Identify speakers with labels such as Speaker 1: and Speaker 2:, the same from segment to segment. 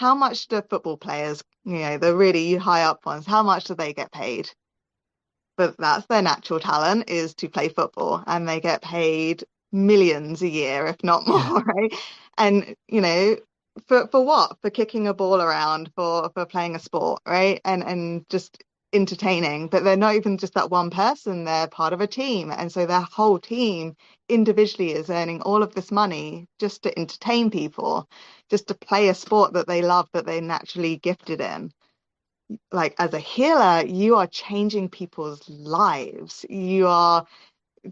Speaker 1: how much do football players, the really high up ones, how much do they get paid? But that's their natural talent, is to play football, and they get paid millions a year, if not
Speaker 2: Yeah.
Speaker 1: more, right? And for what? For kicking a ball around, for playing a sport, right? And just entertaining. But they're not even just that one person, they're part of a team. And so their whole team individually is earning all of this money just to entertain people, just to play a sport that they love, that they're naturally gifted in. Like, as a healer, you are changing people's lives. You are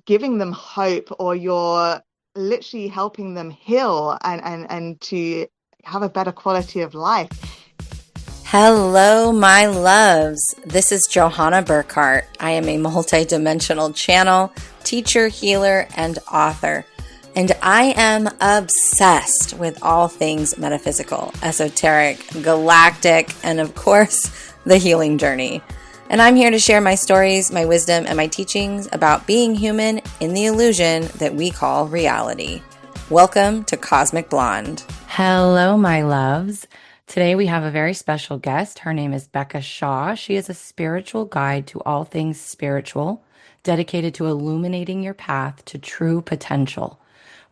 Speaker 1: giving them hope, or you're literally helping them heal and to have a better quality of life.
Speaker 2: Hello, my loves. This is Johanna Burkhardt. I am a multidimensional channel, teacher, healer, and author. And I am obsessed with all things metaphysical, esoteric, galactic, and of course, the healing journey. And I'm here to share my stories, my wisdom, and my teachings about being human in the illusion that we call reality. Welcome to Cosmic Blonde. Hello, my loves. Today we have a very special guest. Her name is Becca Shaw. She is a spiritual guide to all things spiritual, dedicated to illuminating your path to true potential.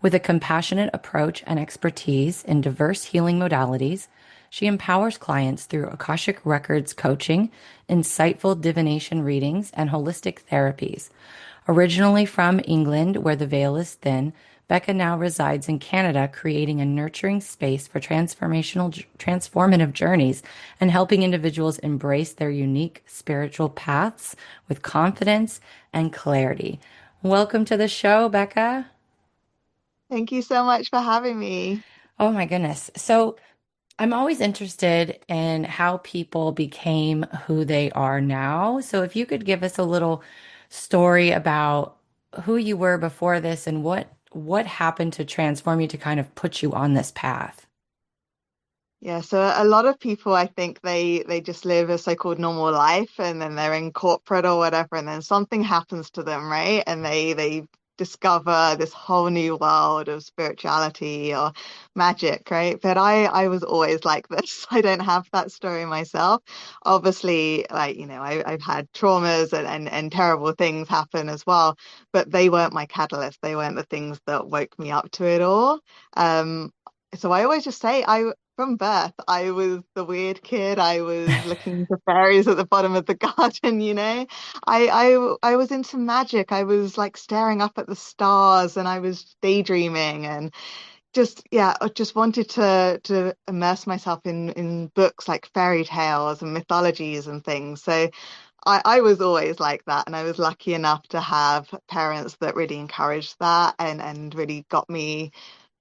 Speaker 2: With a compassionate approach and expertise in diverse healing modalities, she empowers clients through Akashic Records coaching, insightful divination readings, and holistic therapies. Originally from England, where the veil is thin, Becca now resides in Canada, creating a nurturing space for transformative journeys and helping individuals embrace their unique spiritual paths with confidence and clarity. Welcome to the show, Becca.
Speaker 1: Thank you so much for having me.
Speaker 2: Oh my goodness. So I'm always interested in how people became who they are now. So if you could give us a little story about who you were before this and what happened to transform you to kind of put you on this path.
Speaker 1: Yeah, so a lot of people, I think they just live a so-called normal life, and then they're in corporate or whatever, and then something happens to them, right? And they discover this whole new world of spirituality or magic, right? But I was always like this. I don't have that story myself. Obviously, like, I've had traumas and terrible things happen as well, but they weren't my catalyst. They weren't the things that woke me up to it all. Um, so I always just say from birth, I was the weird kid. I was looking for fairies at the bottom of the garden. I was into magic. I was like staring up at the stars, and I was daydreaming, and I just wanted to immerse myself in books like fairy tales and mythologies and things. So I was always like that, and I was lucky enough to have parents that really encouraged that and really got me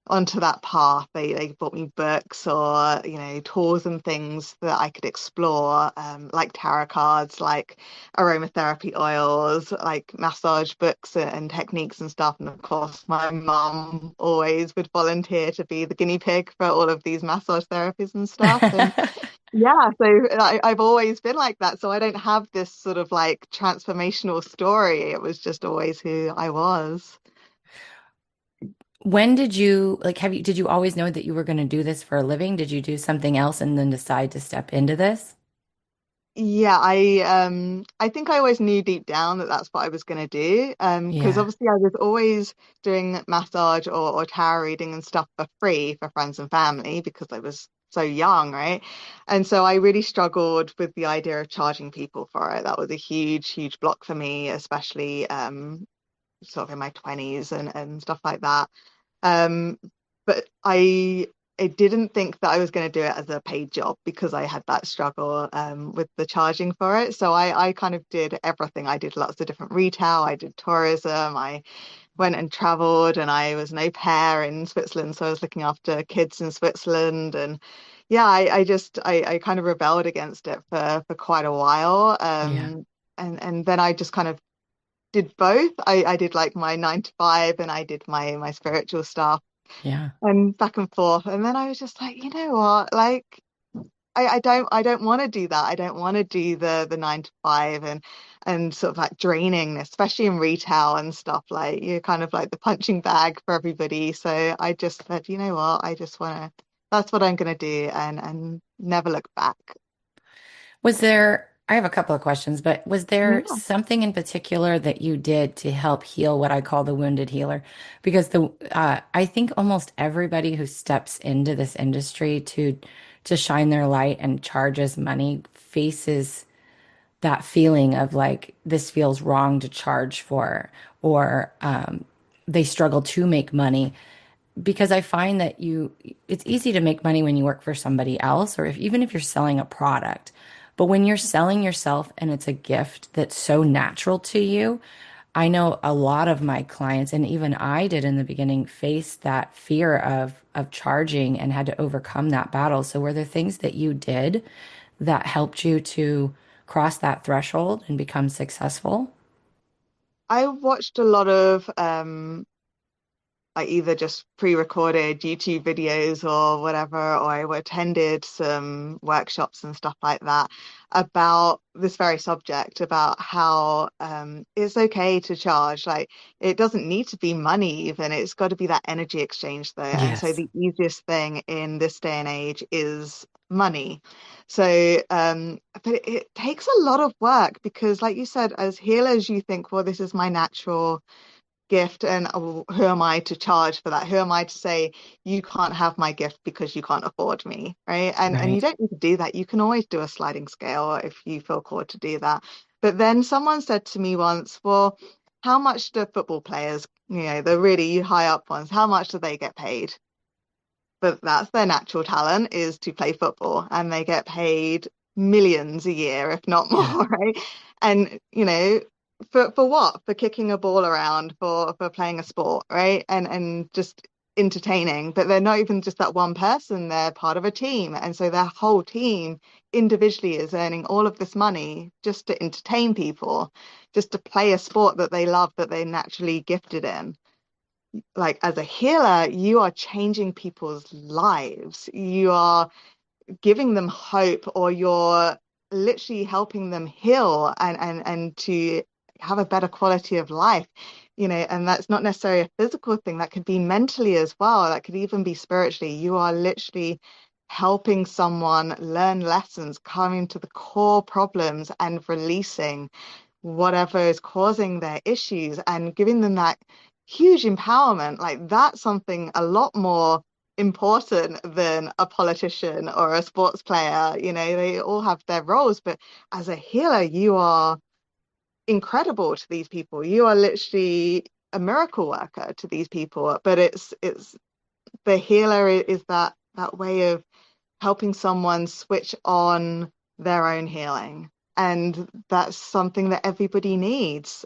Speaker 1: onto that path. They bought me books, or tools and things that I could explore, like tarot cards, like aromatherapy oils, like massage books and techniques and stuff. And of course, my mum always would volunteer to be the guinea pig for all of these massage therapies and stuff. And yeah, so I've always been like that. So I don't have this sort of like transformational story. It was just always who I was.
Speaker 2: When did you did you always know that you were going to do this for a living? Did you do something else and then decide to step into this?
Speaker 1: Yeah, I think I always knew deep down that that's what I was going to do. Because
Speaker 2: Yeah.
Speaker 1: obviously I was always doing massage or tarot reading and stuff for free for friends and family because I was so young, right? And so I really struggled with the idea of charging people for it. That was a huge, huge block for me, especially sort of in my 20s and stuff like that. Um, but I didn't think that I was going to do it as a paid job because I had that struggle with the charging for it. So I kind of did everything. I did lots of different retail. I did tourism. I went and traveled, and I was an au pair in Switzerland. So I was looking after kids in Switzerland. And yeah, I kind of rebelled against it for quite a while.
Speaker 2: Yeah.
Speaker 1: And then I just kind of did both. I did like my 9 to 5, and I did my spiritual stuff,
Speaker 2: Yeah.
Speaker 1: and back and forth. And then I was just like, you know what? Like, I don't want to do that. I don't want to do the 9 to 5 and sort of like draining, especially in retail and stuff. Like, you're kind of like the punching bag for everybody. So I just said, you know what? I just want to that's what I'm going to do and never look back.
Speaker 2: I have a couple of questions, but was there
Speaker 1: Yeah.
Speaker 2: something in particular that you did to help heal what I call the wounded healer? Because I think almost everybody who steps into this industry to shine their light and charges money faces that feeling of like, this feels wrong to charge for, or they struggle to make money because I find that it's easy to make money when you work for somebody else, or even if you're selling a product. But when you're selling yourself and it's a gift that's so natural to you, I know a lot of my clients, and even I did in the beginning, faced that fear of charging and had to overcome that battle. So were there things that you did that helped you to cross that threshold and become successful?
Speaker 1: I watched a lot of like either just pre-recorded YouTube videos or whatever, or I attended some workshops and stuff like that about this very subject, about how it's okay to charge. Like it doesn't need to be money even, it's got to be that energy exchange there. And so
Speaker 2: Yes.
Speaker 1: the easiest thing in this day and age is money. So but it takes a lot of work because like you said, as healers, you think, well, this is my natural gift and who am I to charge for that? Who am I to say you can't have my gift because you can't afford me, right? And you
Speaker 2: Right.
Speaker 1: don't need to do that. You can always do a sliding scale if you feel called to do that. But then someone said to me once, well, how much do football players, the really high up ones, how much do they get paid? But that's their natural talent is to play football and they get paid millions a year, if not
Speaker 2: Yeah.
Speaker 1: more, right? And for what? For kicking a ball around, for playing a sport, right? And just entertaining. But they're not even just that one person, they're part of a team. And so their whole team individually is earning all of this money just to entertain people, just to play a sport that they love, that they're naturally gifted in. Like as a healer, you are changing people's lives. You are giving them hope, or you're literally helping them heal and to have a better quality of life. And that's not necessarily a physical thing. That could be mentally as well. That could even be spiritually. You are literally helping someone learn lessons, coming to the core problems and releasing whatever is causing their issues and giving them that huge empowerment. Like that's something a lot more important than a politician or a sports player. They all have their roles, but as a healer, you are incredible to these people. You are literally a miracle worker to these people. But it's the healer is that way of helping someone switch on their own healing. And that's something that everybody needs.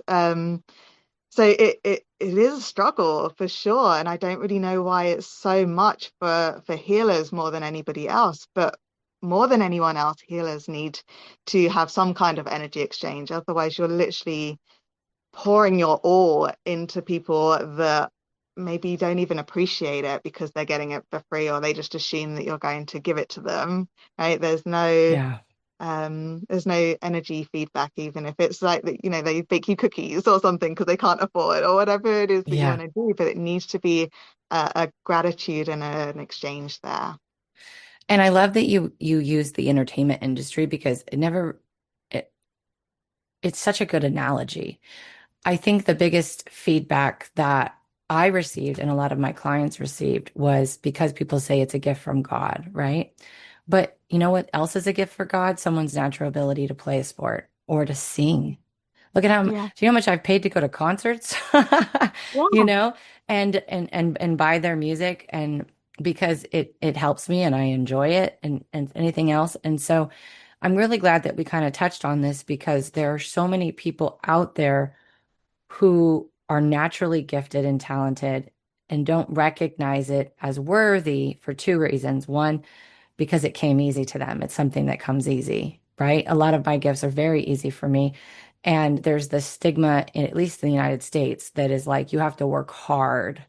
Speaker 1: So it is a struggle for sure. And I don't really know why it's so much for healers more than anybody else. But more than anyone else, healers need to have some kind of energy exchange. Otherwise, you're literally pouring your all into people that maybe don't even appreciate it because they're getting it for free or they just assume that you're going to give it to them, right?
Speaker 2: Yeah.
Speaker 1: There's no energy feedback, even if it's like that, they bake you cookies or something because they can't afford or whatever it is that you
Speaker 2: Yeah.
Speaker 1: want to do, but it needs to be a gratitude and an exchange there.
Speaker 2: And I love that you use the entertainment industry because it, it's such a good analogy. I think the biggest feedback that I received and a lot of my clients received was because people say it's a gift from God, right? But you know what else is a gift for God? Someone's natural ability to play a sport or to sing. Look at do
Speaker 1: Yeah.
Speaker 2: you know how much I've paid to go to concerts? You
Speaker 1: Yeah.
Speaker 2: know, and buy their music and because it helps me and I enjoy it and anything else. And so I'm really glad that we kind of touched on this because there are so many people out there who are naturally gifted and talented and don't recognize it as worthy for two reasons. One, because it came easy to them. It's something that comes easy, right? A lot of my gifts are very easy for me. And there's this stigma, at least in the United States, that is like you have to work hard.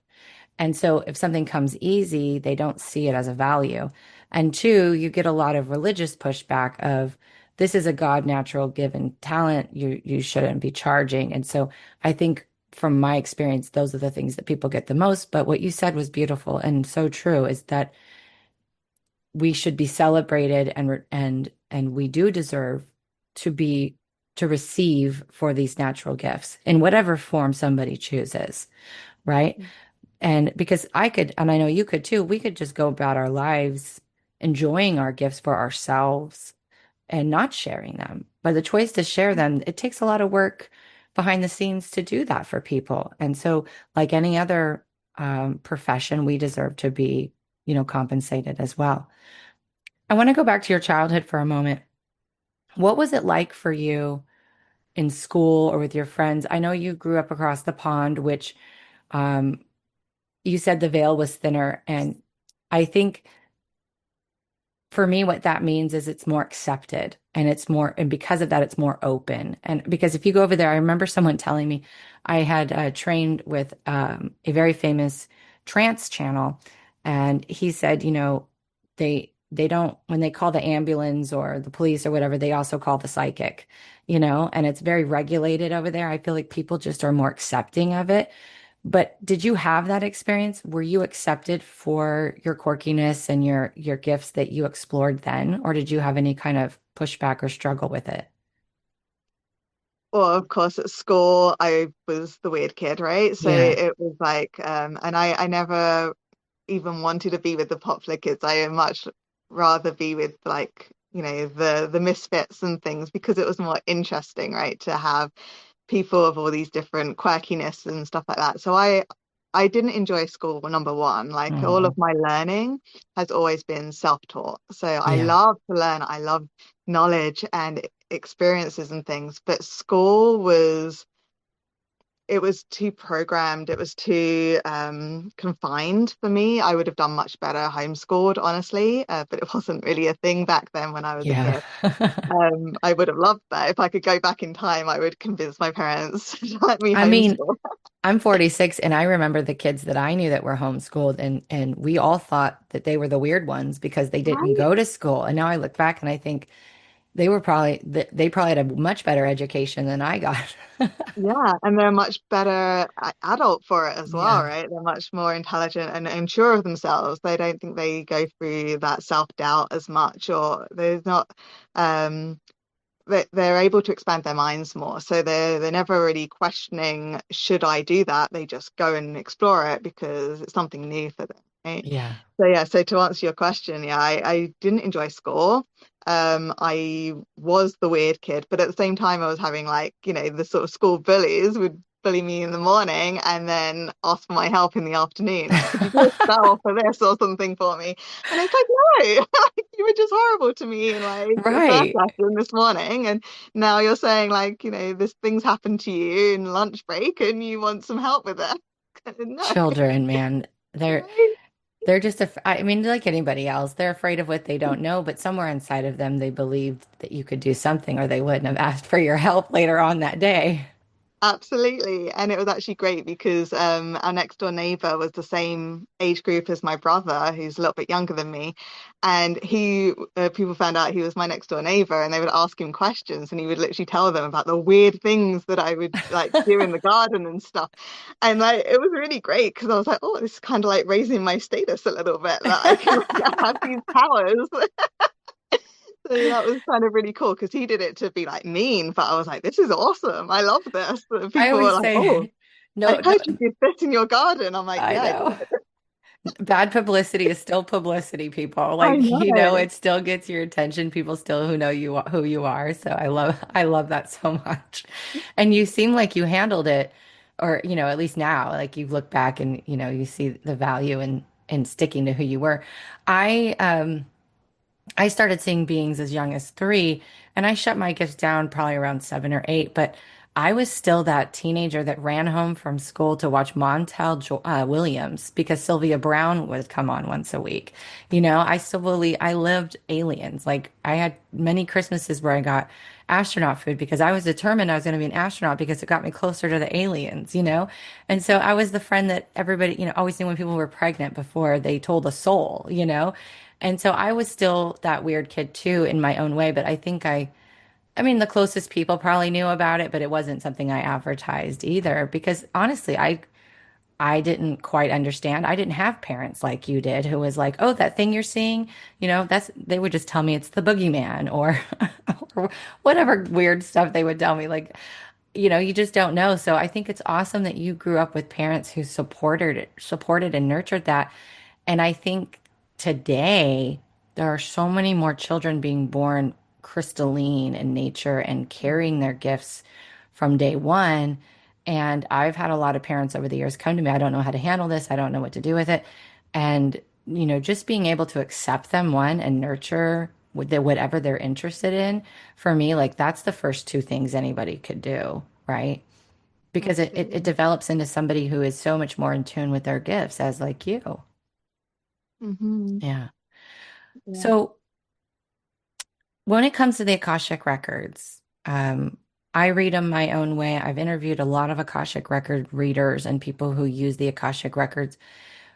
Speaker 2: And so if something comes easy, they don't see it as a value. And two, you get a lot of religious pushback of this is a God natural given talent. You shouldn't be charging. And so I think from my experience, those are the things that people get the most. But what you said was beautiful and so true is that we should be celebrated and we do deserve to be to receive for these natural gifts in whatever form somebody chooses, right? And because I could, and I know you could too, we could just go about our lives enjoying our gifts for ourselves and not sharing them. But the choice to share them, it takes a lot of work behind the scenes to do that for people. And so, like any other profession, we deserve to be, compensated as well. I want to go back to your childhood for a moment. What was it like for you in school or with your friends? I know you grew up across the pond, which um, you said the veil was thinner. And I think for me, what that means is it's more accepted and it's more, and because of that, it's more open. And because if you go over there, I remember someone telling me I had trained with a very famous trance channel, and he said, they don't when they call the ambulance or the police or whatever, they also call the psychic, and it's very regulated over there. I feel like people just are more accepting of it. But did you have that experience? Were you accepted for your quirkiness and your gifts that you explored then, or did you have any kind of pushback or struggle with it?
Speaker 1: Well, of course, at school, I was the weird kid, right? So
Speaker 2: Yeah.
Speaker 1: it was like, and I never even wanted to be with the popular kids. I much rather be with like, the misfits and things because it was more interesting, right? To have people of all these different quirkiness and stuff like that. So I didn't enjoy school, number one. Like all of
Speaker 2: Oh,
Speaker 1: my learning has always been self-taught. So I
Speaker 2: yeah.
Speaker 1: love to learn. I love knowledge and experiences and things. But school was it was too programmed. It was too confined for me. I would have done much better homeschooled, honestly, but it wasn't really a thing back then when I was a
Speaker 2: Yeah.
Speaker 1: kid. I would have loved that. If I could go back in time, I would convince my parents to let me
Speaker 2: I mean,
Speaker 1: homeschool.
Speaker 2: I'm 46 and I remember the kids that I knew that were homeschooled and we all thought that they were the weird ones because they didn't
Speaker 1: Right?
Speaker 2: go to school. And now I look back and I think they probably had a much better education than I got.
Speaker 1: Yeah, and they're much better adult for it as well,
Speaker 2: Yeah.
Speaker 1: right? They're much more intelligent and sure of themselves. They don't think they go through that self-doubt as much, or there's not um they're able to expand their minds more. So they're never really questioning, should I do that? They just go and explore it because it's something new for them, right?
Speaker 2: Yeah.
Speaker 1: So yeah, so to answer your question, yeah, I didn't enjoy school. I was the weird kid, but at the same time I was having like, the sort of school bullies would bully me in the morning and then ask for my help in the afternoon. Like, could you do a spell for this or something for me? And it's like, no, you were just horrible to me in like the first
Speaker 2: Right.
Speaker 1: lesson this morning. And now you're saying like, this thing's happened to you in lunch break and you want some help with it. No,
Speaker 2: Children, man, they're
Speaker 1: right?
Speaker 2: they're just I mean, like anybody else, they're afraid of what they don't know, but somewhere inside of them, they believed that you could do something or they wouldn't have asked for your help later on that day.
Speaker 1: Absolutely. And it was actually great because our next door neighbor was the same age group as my brother, who's a little bit younger than me. And people found out he was my next door neighbor and they would ask him questions and he would literally tell them about the weird things that I would like do in the garden and stuff. And like, it was really great because I was like, oh, this is kind of like raising my status a little bit that I can have these powers. So that was kind of really cool because he did it to be like mean, but I was like, this is awesome. I love this. And
Speaker 2: I
Speaker 1: people were
Speaker 2: always
Speaker 1: like, oh,
Speaker 2: say,
Speaker 1: I
Speaker 2: no, no,
Speaker 1: heard you did this in your garden. I'm like,
Speaker 2: I
Speaker 1: yeah, I
Speaker 2: know.
Speaker 1: did.
Speaker 2: Bad publicity is still publicity, people.
Speaker 1: I
Speaker 2: Like,
Speaker 1: know.
Speaker 2: it still gets your attention. People still who know who you are. So I love that so much. And you seem like you handled it, or, at least now, like you look back and, you see the value in sticking to who you were. I started seeing beings as young as 3, and I shut my gifts down probably around 7 or 8. But I was still that teenager that ran home from school to watch Williams because Sylvia Brown would come on once a week. I still believe I lived aliens. Like I had many Christmases where I got astronaut food because I was determined I was going to be an astronaut because it got me closer to the aliens. And so I was the friend that everybody, always knew when people were pregnant before they told a soul. And so I was still that weird kid too in my own way, but I think I mean, the closest people probably knew about it, but it wasn't something I advertised either because honestly, I didn't quite understand. I didn't have parents like you did who was like, "Oh, that thing you're seeing, that's," they would just tell me it's the boogeyman or or whatever weird stuff they would tell me. Like, you just don't know. So I think it's awesome that you grew up with parents who supported and nurtured that. And I think today there are so many more children being born crystalline in nature and carrying their gifts from day one. And I've had a lot of parents over the years come to me, I don't know how to handle this. I don't know what to do with it. And, just being able to accept them, one, and nurture whatever they're interested in, for me, like that's the first two things anybody could do, right? Because it
Speaker 1: Absolutely.
Speaker 2: develops into somebody who is so much more in tune with their gifts as like you.
Speaker 1: Hmm.
Speaker 2: Yeah.
Speaker 1: Yeah.
Speaker 2: So when it comes to the Akashic Records, I read them my own way. I've interviewed a lot of Akashic Record readers and people who use the Akashic Records.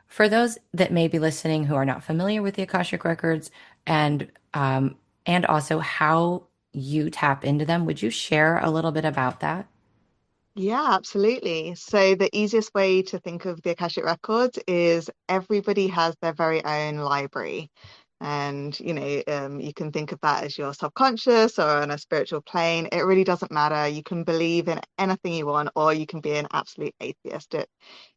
Speaker 2: For those that may be listening who are not familiar with the Akashic Records and and also how you tap into them, would you share a little bit about that?
Speaker 1: Yeah, absolutely. So the easiest way to think of the Akashic Records is everybody has their very own library. And, you can think of that as your subconscious or on a spiritual plane. It really doesn't matter. You can believe in anything you want, or you can be an absolute atheist.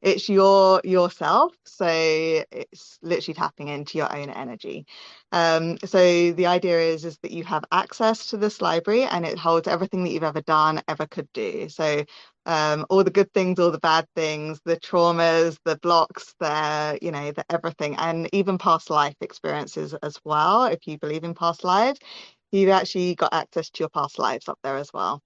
Speaker 1: It's yourself. So it's literally tapping into your own energy. So the idea is that you have access to this library and it holds everything that you've ever done, ever could do. So all the good things, all the bad things, the traumas, the blocks, the everything, and even past life experiences as well. If you believe in past lives, you've actually got access to your past lives up there as well.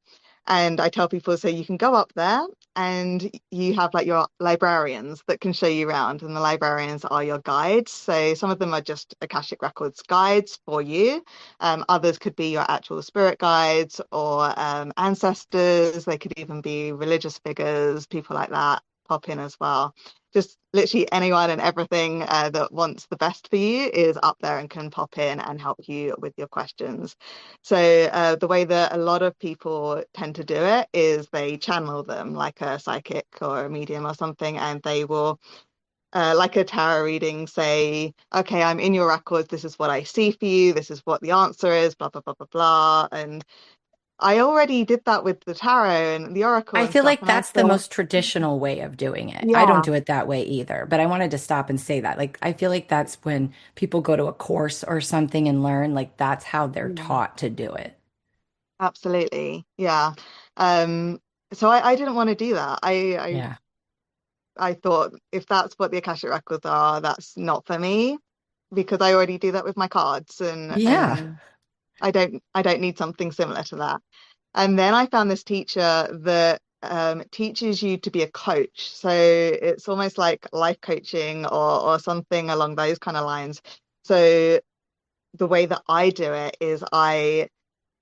Speaker 1: And I tell people, so you can go up there and you have like your librarians that can show you around, and the librarians are your guides. So some of them are just Akashic Records guides for you. Others could be your actual spirit guides or ancestors. They could even be religious figures, people like that pop in as well. Just literally anyone and everything that wants the best for you is up there and can pop in and help you with your questions. So the way that a lot of people tend to do it is they channel them like a psychic or a medium or something, and they will, like a tarot reading, say, okay, I'm in your records. This is what I see for you. This is what the answer is, blah, blah, blah, blah, blah. And I already did that with the tarot and the oracle
Speaker 2: I
Speaker 1: and
Speaker 2: feel
Speaker 1: stuff.
Speaker 2: like
Speaker 1: And I
Speaker 2: that's the
Speaker 1: thought,
Speaker 2: most traditional way of doing it. I don't
Speaker 1: yeah,
Speaker 2: do it that way either, but I wanted to stop and say that. Like, I feel like that's when people go to a course or something and learn, like, that's how they're
Speaker 1: yeah,
Speaker 2: taught to do it.
Speaker 1: absolutely. Yeah. Um, so I didn't want to do that.
Speaker 2: Yeah.
Speaker 1: I thought if that's what the Akashic Records are, that's not for me because I already do that with my cards and
Speaker 2: Yeah.
Speaker 1: I don't need something similar to that. And then I found this teacher that teaches you to be a coach. So it's almost like life coaching or something along those kind of lines. So the way that I do it is I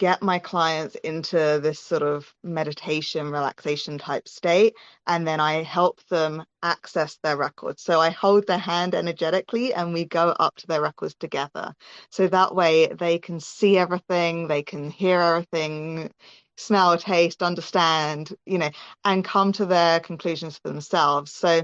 Speaker 1: get my clients into this sort of meditation, relaxation type state, and then I help them access their records. So I hold their hand energetically and we go up to their records together. So that way they can see everything, they can hear everything, smell, taste, understand, and come to their conclusions for themselves. So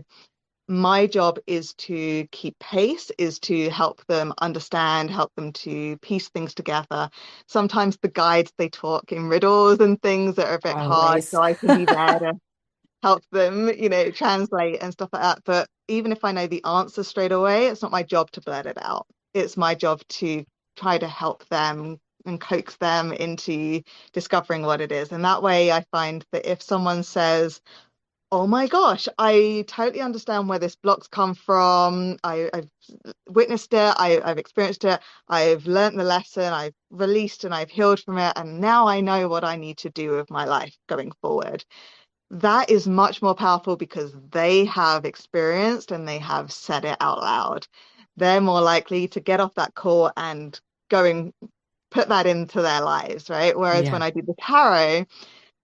Speaker 1: my job is to keep pace, is to help them understand, help them to piece things together. Sometimes the guides they talk in riddles and things that are a bit hard,
Speaker 2: Always.
Speaker 1: so I can be there to help them, translate and stuff like that. But even if I know the answer straight away, it's not my job to blurt it out. It's my job to try to help them and coax them into discovering what it is. And that way I find that if someone says, oh my gosh, I totally understand where this block's come from. I've witnessed it, I've experienced it, I've learned the lesson, I've released and I've healed from it, and now I know what I need to do with my life going forward. That is much more powerful because they have experienced and they have said it out loud. They're more likely to get off that call and go and put that into their lives, right? Whereas when
Speaker 2: Yeah.
Speaker 1: I do the tarot,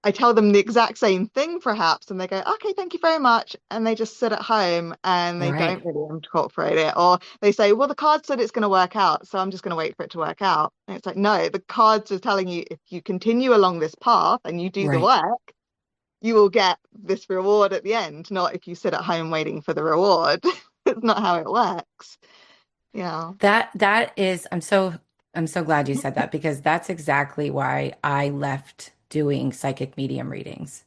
Speaker 1: I tell them the exact same thing, perhaps, and they go, okay, thank you very much. And they just sit at home and they
Speaker 2: Right.
Speaker 1: don't really incorporate it. Or they say, well, the card said it's going to work out, so I'm just going to wait for it to work out. And it's like, no, the cards are telling you if you continue along this path and you do the
Speaker 2: Right.
Speaker 1: work, you will get this reward at the end, not if you sit at home waiting for the reward. It's not how it works. Yeah.
Speaker 2: That is, I'm so glad you said that because that's exactly why I left doing psychic medium readings.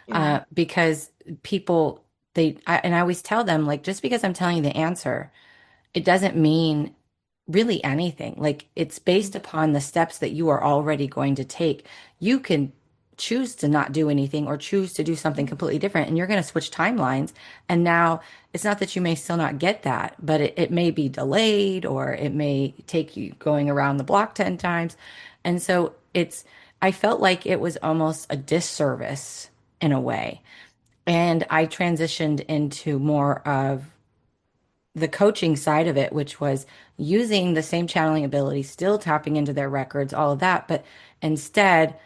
Speaker 1: Yeah.
Speaker 2: Because people and I always tell them like just because I'm telling you the answer, it doesn't mean really anything. Like it's based upon the steps that you are already going to take. You can choose to not do anything or choose to do something completely different, and you're going to switch timelines. And now it's not that you may still not get that, but it may be delayed or it may take you going around the block 10 times. And so I felt like it was almost a disservice in a way. And I transitioned into more of the coaching side of it, which was using the same channeling ability, still tapping into their records, all of that. But instead,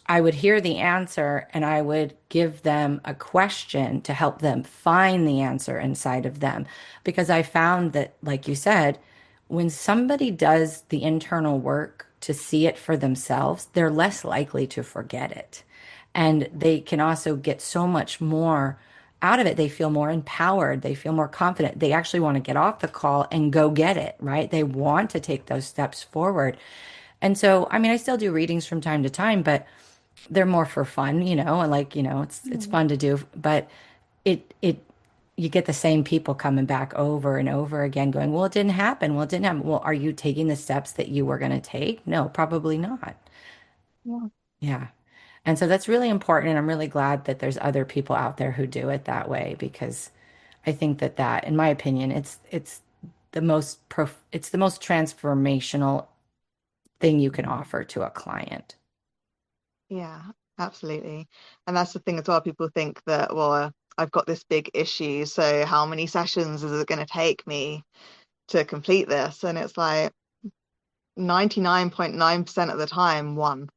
Speaker 2: I would hear the answer and I would give them a question to help them find the answer inside of them. Because I found that, like you said, when somebody does the internal work to see it for themselves, they're less likely to forget it. And they can also get so much more out of it. They feel more empowered. They feel more confident. They actually want to get off the call and go get it, right? They want to take those steps forward. And so, I mean, I still do readings from time to time, but they're more for fun, and like, it's
Speaker 1: Mm.
Speaker 2: fun to do, but it you get the same people coming back over and over again going, well, it didn't happen. Well, it didn't happen. Well, are you taking the steps that you were going to take? No, probably not.
Speaker 1: Yeah.
Speaker 2: Yeah. And so that's really important. And I'm really glad that there's other people out there who do it that way because I think that, in my opinion, it's the most transformational thing you can offer to a client.
Speaker 1: Yeah, absolutely. And that's the thing as well. People think that, well, I've got this big issue, so how many sessions is it going to take me to complete this? And it's like 99.9% of the time, one.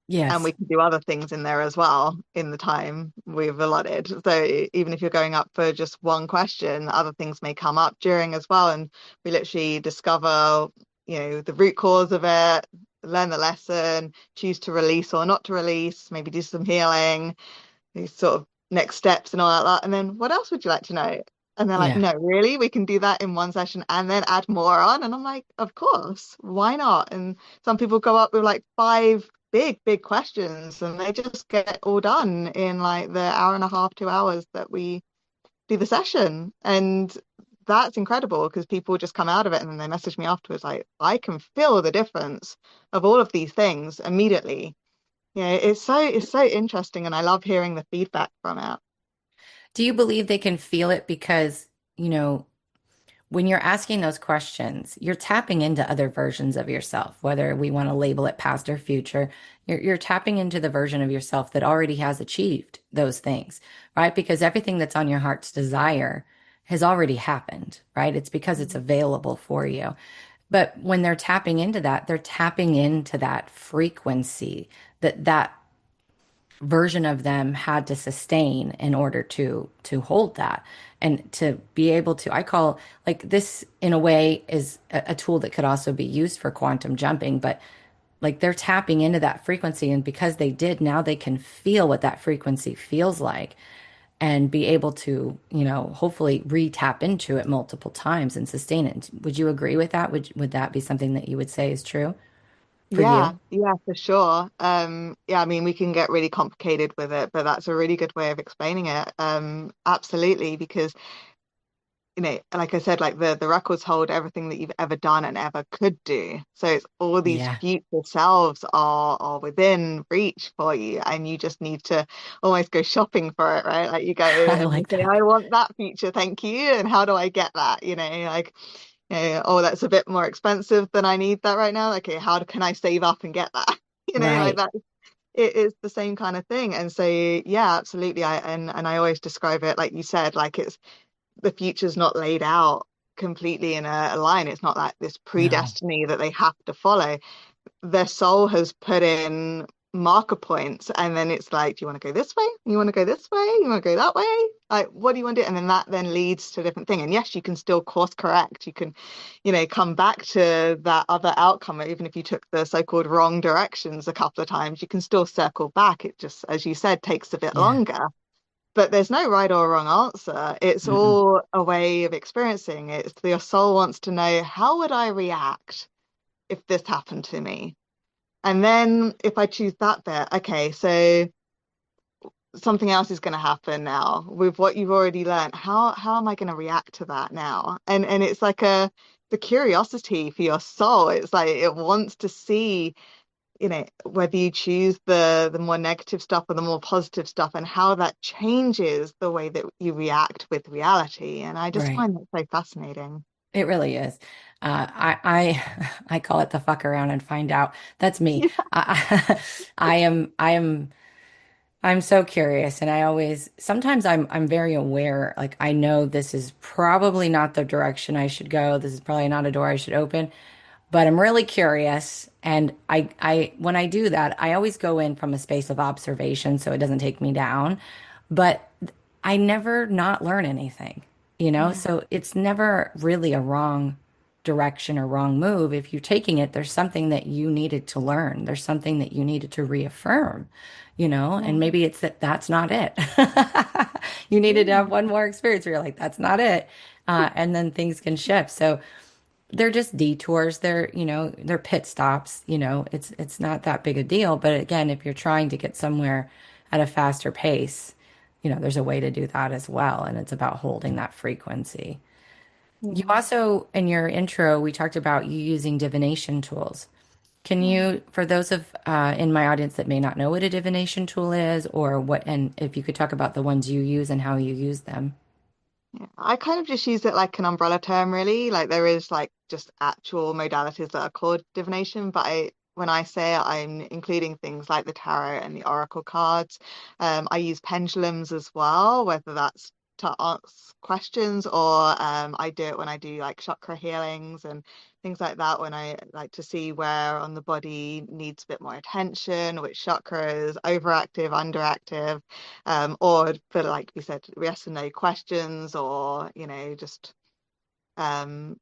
Speaker 1: And we
Speaker 2: Yes.
Speaker 1: can do other things in there as well in the time we've allotted. So even if you're going up for just one question, other things may come up during as well. And we literally discover, the root cause of it, learn the lesson, choose to release or not to release, maybe do some healing, these sort of next steps and all that. And then what else would you like to know? And they're like,
Speaker 2: Yeah.
Speaker 1: no, really? We can do that in one session and then add more on. And I'm like, of course, why not? And some people go up with like five big questions and they just get all done in like the hour and a half, 2 hours that we do the session. And that's incredible because people just come out of it and then they message me afterwards like, I can feel the difference of all of these things immediately. Yeah, it's so interesting and I love hearing the feedback from it.
Speaker 2: Do you believe they can feel it because, you know, when you're asking those questions, you're tapping into other versions of yourself, whether we want to label it past or future. You're tapping into the version of yourself that already has achieved those things, right? Because everything that's on your heart's desire has already happened, right? It's because it's available for you. But when they're tapping into that, they're tapping into that frequency that version of them had to sustain in order to hold that and to be able to I call like this in a way is a tool that could also be used for quantum jumping, but like they're tapping into that frequency, and because they did, now they can feel what that frequency feels like and be able to, hopefully re-tap into it multiple times and sustain it. Would you agree with that? Would that be something that you would say is true for
Speaker 1: Yeah,
Speaker 2: you?
Speaker 1: yeah, for sure. Yeah, I mean, we can get really complicated with it, but that's a really good way of explaining it. Absolutely, because like I said, like the records hold everything that you've ever done and ever could do. So it's all these
Speaker 2: Yeah.
Speaker 1: future selves are within reach for you, and you just need to almost go shopping for it, right? Like you go
Speaker 2: I
Speaker 1: and you
Speaker 2: like
Speaker 1: say,
Speaker 2: that.
Speaker 1: I want that feature, thank you, and how do I get that? Like, oh, that's a bit more expensive than I need that right now. Okay, how can I save up and get that? Like
Speaker 2: Right.
Speaker 1: that. It is the same kind of thing. And so, yeah, absolutely. And I always describe it like you said, like it's the future's not laid out completely in a line. It's not like this
Speaker 2: No.
Speaker 1: predestiny that they have to follow. Their soul has put in. marker points, and then it's like, do you want to go this way? You want to go this way? You want to go that way? Like, what do you want to do? And then that then leads to a different thing. And yes, you can still course correct. You can, come back to that other outcome, even if you took the so-called wrong directions a couple of times, you can still circle back. It just, as you said, takes a bit
Speaker 2: Yeah.
Speaker 1: longer. But there's no right or wrong answer. It's
Speaker 2: Mm-mm.
Speaker 1: all a way of experiencing it. It's your soul wants to know, how would I react if this happened to me? And then if I choose that bit, okay, so something else is going to happen now with what you've already learned. How am I going to react to that now? And it's like the curiosity for your soul. It's like it wants to see, whether you choose the more negative stuff or the more positive stuff, and how that changes the way that you react with reality. And I just
Speaker 2: Right.
Speaker 1: find that so fascinating.
Speaker 2: It really is. I call it the fuck around and find out. That's me. I'm so curious, and I always sometimes I'm very aware. Like I know this is probably not the direction I should go. This is probably not a door I should open, but I'm really curious. And I when I do that, I always go in from a space of observation so it doesn't take me down. But I never not learn anything, you know?
Speaker 1: Yeah.
Speaker 2: So it's never really a wrong direction or wrong move. If you're taking it, there's something that you needed to learn. There's something that you needed to reaffirm, you know?
Speaker 1: Yeah.
Speaker 2: And maybe it's that that's not it. You needed to have
Speaker 1: Yeah.
Speaker 2: one more experience where you're like, that's not it. And then things can shift. So they're just detours. They're pit stops, it's not that big a deal. But again, if you're trying to get somewhere at a faster pace, there's a way to do that as well. And it's about holding that frequency. You
Speaker 1: Yeah.
Speaker 2: also, in your intro, we talked about you using divination tools. Can
Speaker 1: Yeah.
Speaker 2: you, for those of in my audience that may not know what a divination tool is or what, and if you could talk about the ones you use and how you use them.
Speaker 1: Yeah, I kind of just use it like an umbrella term, really. Like there is like just actual modalities that are called divination, but when I say it, I'm including things like the tarot and the oracle cards. I use pendulums as well, whether that's to ask questions, or I do it when I do like chakra healings and things like that, when I like to see where on the body needs a bit more attention, which chakra is overactive, underactive, or for, like we said, yes and no questions, or just um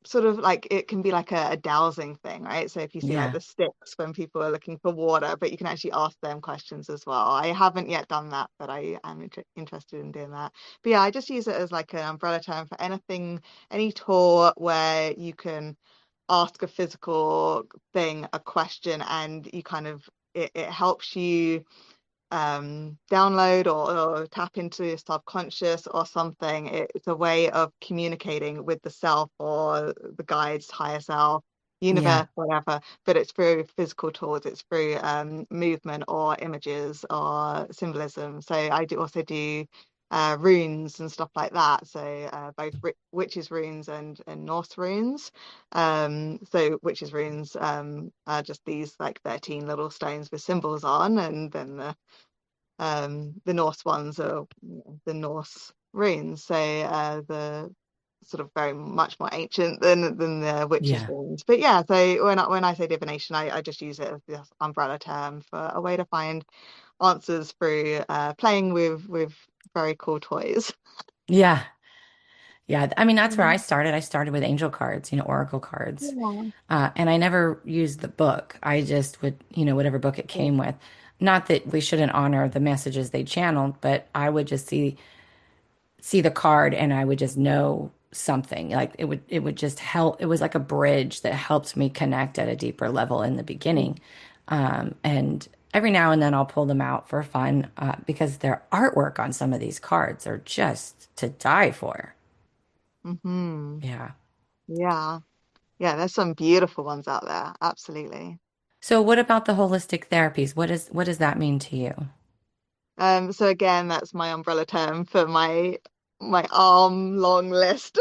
Speaker 1: sort of like it can be like a dowsing thing, right? So if you see like
Speaker 2: Yeah.
Speaker 1: the sticks when people are looking for water, but you can actually ask them questions as well. I haven't yet done that, but I am interested in doing that. But yeah, I just use it as like an umbrella term for anything, any tool where you can ask a physical thing a question, and you kind of it helps you download, or tap into your subconscious or something. It's a way of communicating with the self or the guides, higher self,
Speaker 2: Yeah.
Speaker 1: universe, whatever. But it's through physical tools, it's through movement or images or symbolism. So I do also do runes and stuff like that. So both witches runes and Norse runes. So witches runes are just these like 13 little stones with symbols on, and then the Norse ones are the Norse runes, so the sort of very much more ancient than the witches'
Speaker 2: Yeah.
Speaker 1: runes. But yeah, so when I say divination, I just use it as this umbrella term for a way to find answers through playing with very cool toys.
Speaker 2: Yeah. Yeah, I mean, that's where I
Speaker 1: Mm.
Speaker 2: started. I started with angel cards, oracle cards.
Speaker 1: Yeah.
Speaker 2: And I never used the book. I just would, whatever book it
Speaker 1: Yeah.
Speaker 2: came with. Not that we shouldn't honor the messages they channeled, but I would just see the card and I would just know something. Like it would just help. It was like a bridge that helped me connect at a deeper level in the beginning. And every now and then I'll pull them out for fun because their artwork on some of these cards are just to die for.
Speaker 1: Hmm.
Speaker 2: Yeah.
Speaker 1: Yeah. Yeah, there's some beautiful ones out there. Absolutely.
Speaker 2: So what about the holistic therapies? What does that mean to you?
Speaker 1: So again, that's my umbrella term for my arm long list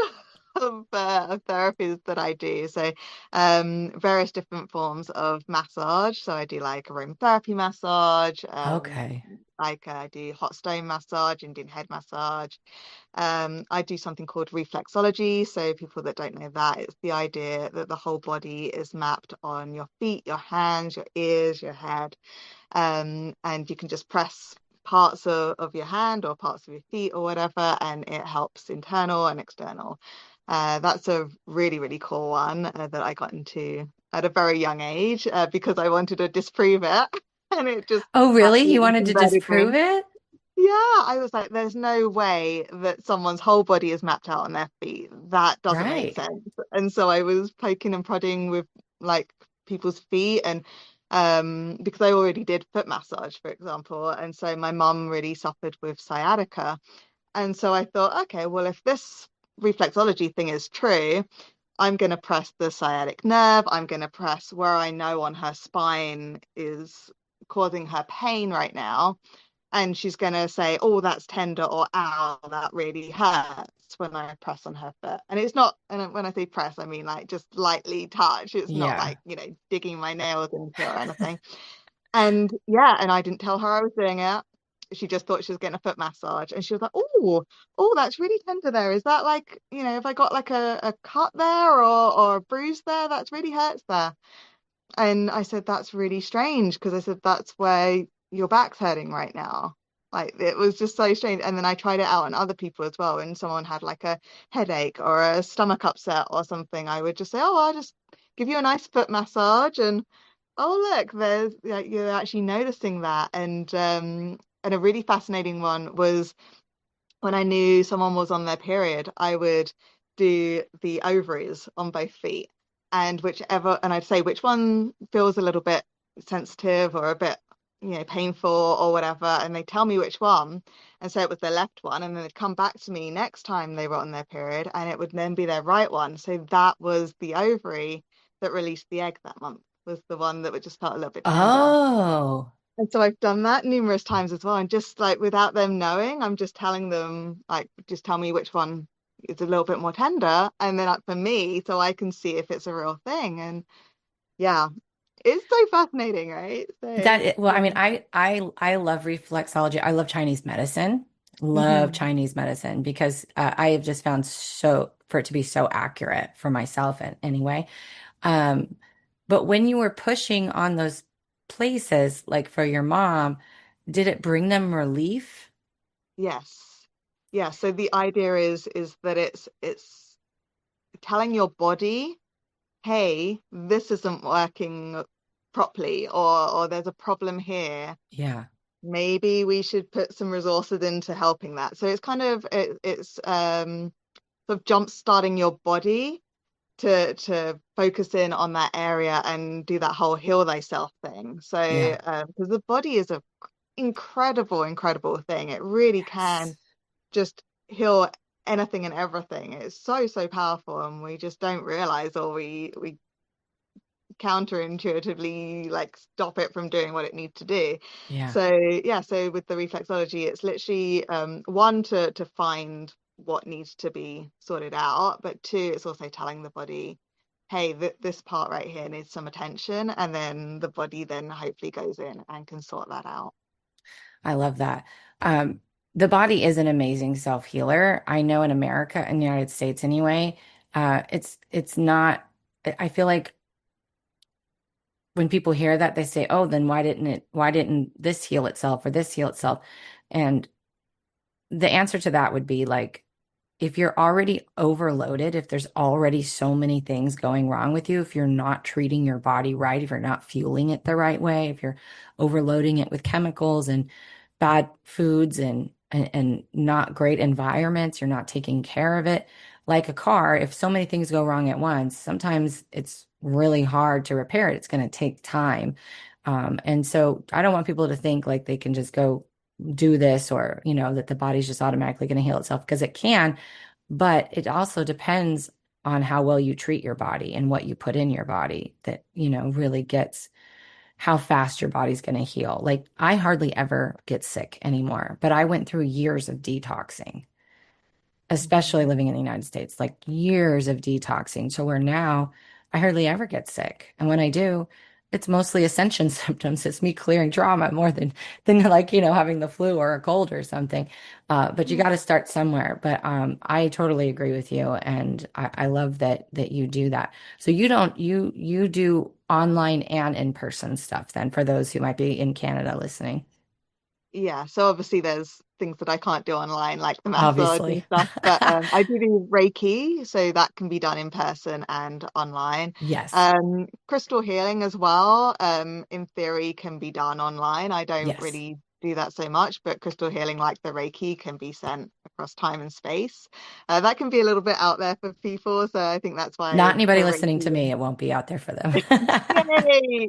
Speaker 1: of therapies that I do. So, various different forms of massage. So I do like aromatherapy massage.
Speaker 2: Okay.
Speaker 1: Like I do hot stone massage, Indian head massage. I do something called reflexology. So people that don't know that, it's the idea that the whole body is mapped on your feet, your hands, your ears, your head. And you can just press parts of your hand or parts of your feet or whatever, and it helps internal and external. That's a really, really cool one that I got into at a very young age because I wanted to disprove it, and it just
Speaker 2: Oh, really? You
Speaker 1: absolutely
Speaker 2: wanted to
Speaker 1: converted
Speaker 2: disprove
Speaker 1: me.
Speaker 2: it?
Speaker 1: Yeah, I was like, there's no way that someone's whole body is mapped out on their feet. That doesn't make
Speaker 2: Right.
Speaker 1: sense. And so I was poking and prodding with like people's feet and because I already did foot massage, for example. And so my mum really suffered with sciatica. And so I thought, okay, well, if this reflexology thing is true, I'm going to press the sciatic nerve. I'm going to press where I know on her spine is causing her pain right now, and she's going to say, oh, that's tender, or ow, that really hurts when I press on her foot. And it's not, and when I say press, I mean like just lightly touch. It's not
Speaker 2: Yeah.
Speaker 1: like, digging my nails into it or anything. And yeah, and I didn't tell her I was doing it. She just thought she was getting a foot massage. And she was like, oh, that's really tender there. Is that like, have I got like a cut there or a bruise there? That's really hurts there. And I said, that's really strange because I said, that's where your back's hurting right now. Like it was just so strange. And then I tried it out on other people as well. And someone had like a headache or a stomach upset or something, I would just say, oh, I'll just give you a nice foot massage. And oh, look, there's like you're actually noticing that. And a really fascinating one was when I knew someone was on their period, I would do the ovaries on both feet. And I'd say which one feels a little bit sensitive or a bit, painful or whatever. And they tell me which one. And so it was their left one. And then they'd come back to me next time they were on their period, and it would then be their right one. So that was the ovary that released the egg that month, was the one that would just felt a little bit tender.
Speaker 2: Oh,
Speaker 1: And so I've done that numerous times as well. And just like without them knowing, I'm just telling them, like, just tell me which one is a little bit more tender. And then for me, so I can see if it's a real thing. And yeah, it's so fascinating, right? So
Speaker 2: well, I mean,
Speaker 1: yeah.
Speaker 2: I love reflexology. I love Chinese medicine. Love
Speaker 1: Hmm.
Speaker 2: Chinese medicine because I have just found for it to be so accurate for myself and anyway. Um, but when you were pushing on those places, like for your mom, did it bring them relief?
Speaker 1: Yes. Yeah. So the idea is that it's telling your body, hey, this isn't working properly, or there's a problem here.
Speaker 2: Yeah.
Speaker 1: Maybe we should put some resources into helping that. So it's kind of it's sort of jump starting your body to focus in on that area and do that whole heal thyself thing. So
Speaker 2: Yeah.
Speaker 1: because the body is a incredible, incredible thing. It really
Speaker 2: Yes.
Speaker 1: can just heal anything and everything. It's so, so powerful, and we just don't realize, or we counterintuitively like stop it from doing what it needs to do.
Speaker 2: Yeah.
Speaker 1: So yeah, so with the reflexology, it's literally one to find what needs to be sorted out, but two, it's also telling the body, hey, this part right here needs some attention, and then the body then hopefully goes in and can sort that out.
Speaker 2: I love that. Um, the body is an amazing self-healer. I know in America, in the United States anyway, it's not, I feel like when people hear that, they say, oh, then why didn't this heal itself or this heal itself? And the answer to that would be like, if you're already overloaded, if there's already so many things going wrong with you, if you're not treating your body right, if you're not fueling it the right way, if you're overloading it with chemicals and bad foods and not great environments, you're not taking care of it. Like a car, if so many things go wrong at once, sometimes it's really hard to repair it. It's going to take time. And so I don't want people to think like they can just go do this or, that the body's just automatically going to heal itself because it can, but it also depends on how well you treat your body and what you put in your body that, really gets how fast your body's going to heal. Like I hardly ever get sick anymore, but I went through years of detoxing. especially living in the United States, like years of detoxing. So where now I hardly ever get sick. And when I do, it's mostly ascension symptoms. It's me clearing trauma more than like, having the flu or a cold or something. But you got to start somewhere. But I totally agree with you. And I love that you do that. So you do online and in-person stuff then for those who might be in Canada listening.
Speaker 1: Yeah, so obviously there's things that I can't do online, like the massage and
Speaker 2: Obviously.
Speaker 1: stuff, but I do Reiki, so that can be done in person and online.
Speaker 2: Yes.
Speaker 1: Crystal healing as well, in theory, can be done online. I don't
Speaker 2: Yes.
Speaker 1: really do that so much, but crystal healing, like the Reiki, can be sent across time and space. That can be a little bit out there for people, so I think that's why
Speaker 2: Not anybody
Speaker 1: the
Speaker 2: listening to
Speaker 1: Reiki.
Speaker 2: me. It won't be out there for them.
Speaker 1: Yay!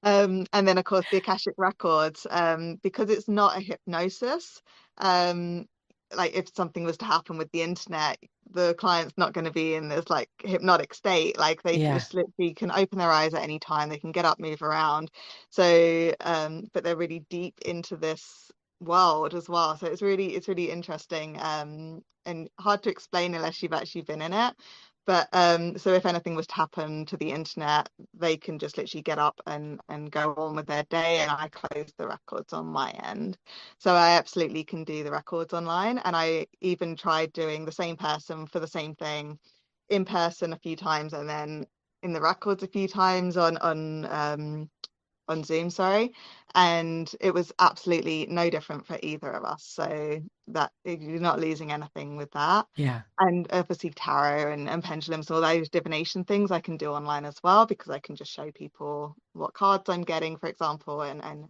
Speaker 1: And then of course the Akashic Records, because it's not a hypnosis, um, like if something was to happen with the internet, the client's not going to be in this like hypnotic state. Like they
Speaker 2: Yeah.
Speaker 1: just literally can open their eyes at any time, they can get up, move around. So, but they're really deep into this world as well. So it's really interesting, and hard to explain unless you've actually been in it. But so if anything was to happen to the internet, they can just literally get up and go on with their day, and I close the records on my end. So I absolutely can do the records online, and I even tried doing the same person for the same thing in person a few times, and then in the records a few times on Zoom, sorry. And it was absolutely no different for either of us. So that you're not losing anything with that.
Speaker 2: Yeah.
Speaker 1: And obviously tarot and pendulums, all those divination things I can do online as well, because I can just show people what cards I'm getting, for example, and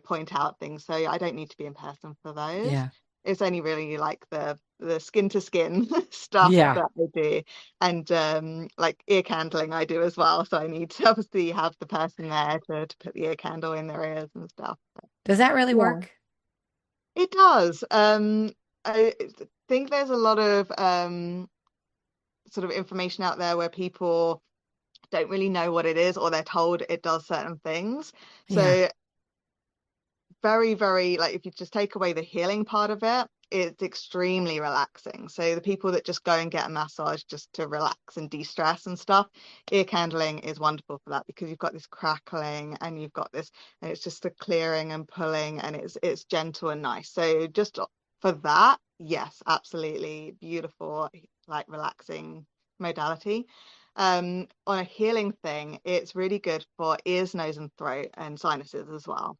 Speaker 1: point out things. So I don't need to be in person for those.
Speaker 2: Yeah.
Speaker 1: It's only really like the skin to skin stuff
Speaker 2: Yeah.
Speaker 1: that I do, and like ear candling I do as well. So I need to obviously have the person there to put the ear candle in their ears and stuff.
Speaker 2: Does that really
Speaker 1: Yeah,
Speaker 2: work?
Speaker 1: it does. I think there's a lot of sort of information out there where people don't really know what it is, or they're told it does certain things.
Speaker 2: Yeah.
Speaker 1: So very, very, like if you just take away the healing part of it, it's extremely relaxing. So the people that just go and get a massage just to relax and de-stress and stuff, ear candling is wonderful for that, because you've got this crackling and you've got this, and it's just a clearing and pulling, and it's gentle and nice. So just for that, yes, absolutely beautiful, like relaxing modality. On a healing thing, it's really good for ears, nose, and throat and sinuses as well.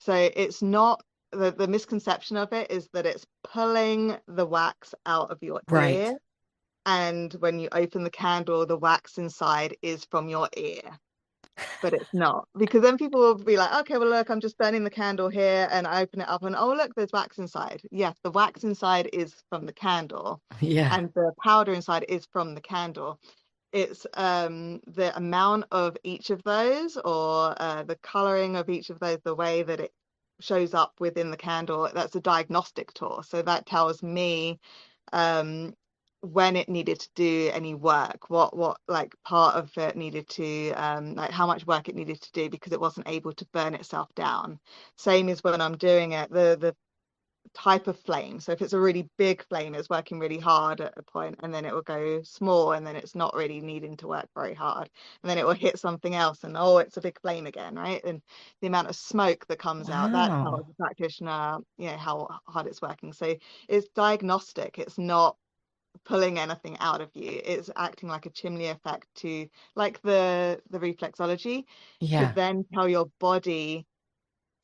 Speaker 1: So it's not, the misconception of it is that it's pulling the wax out of your
Speaker 2: Right.
Speaker 1: ear. And when you open the candle, the wax inside is from your ear. But it's not. Because then people will be like, okay, well, look, I'm just burning the candle here, and I open it up and oh, look, there's wax inside. Yes, the wax inside is from the candle,
Speaker 2: Yeah.
Speaker 1: and the powder inside is from the candle. It's the amount of each of those, or the coloring of each of those, the way that it shows up within the candle. That's a diagnostic tool. So that tells me um, when it needed to do any work, what like part of it needed to like how much work it needed to do, because it wasn't able to burn itself down. Same as when I'm doing it, the type of flame. So if it's a really big flame, it's working really hard at a point, and then it will go small, and then it's not really needing to work very hard. And then it will hit something else, and oh, it's a big flame again, right? And the amount of smoke that comes out, that tells
Speaker 2: Wow.
Speaker 1: the practitioner, how hard it's working. So it's diagnostic. It's not pulling anything out of you. It's acting like a chimney effect to like the reflexology, to
Speaker 2: Yeah.
Speaker 1: then tell your body,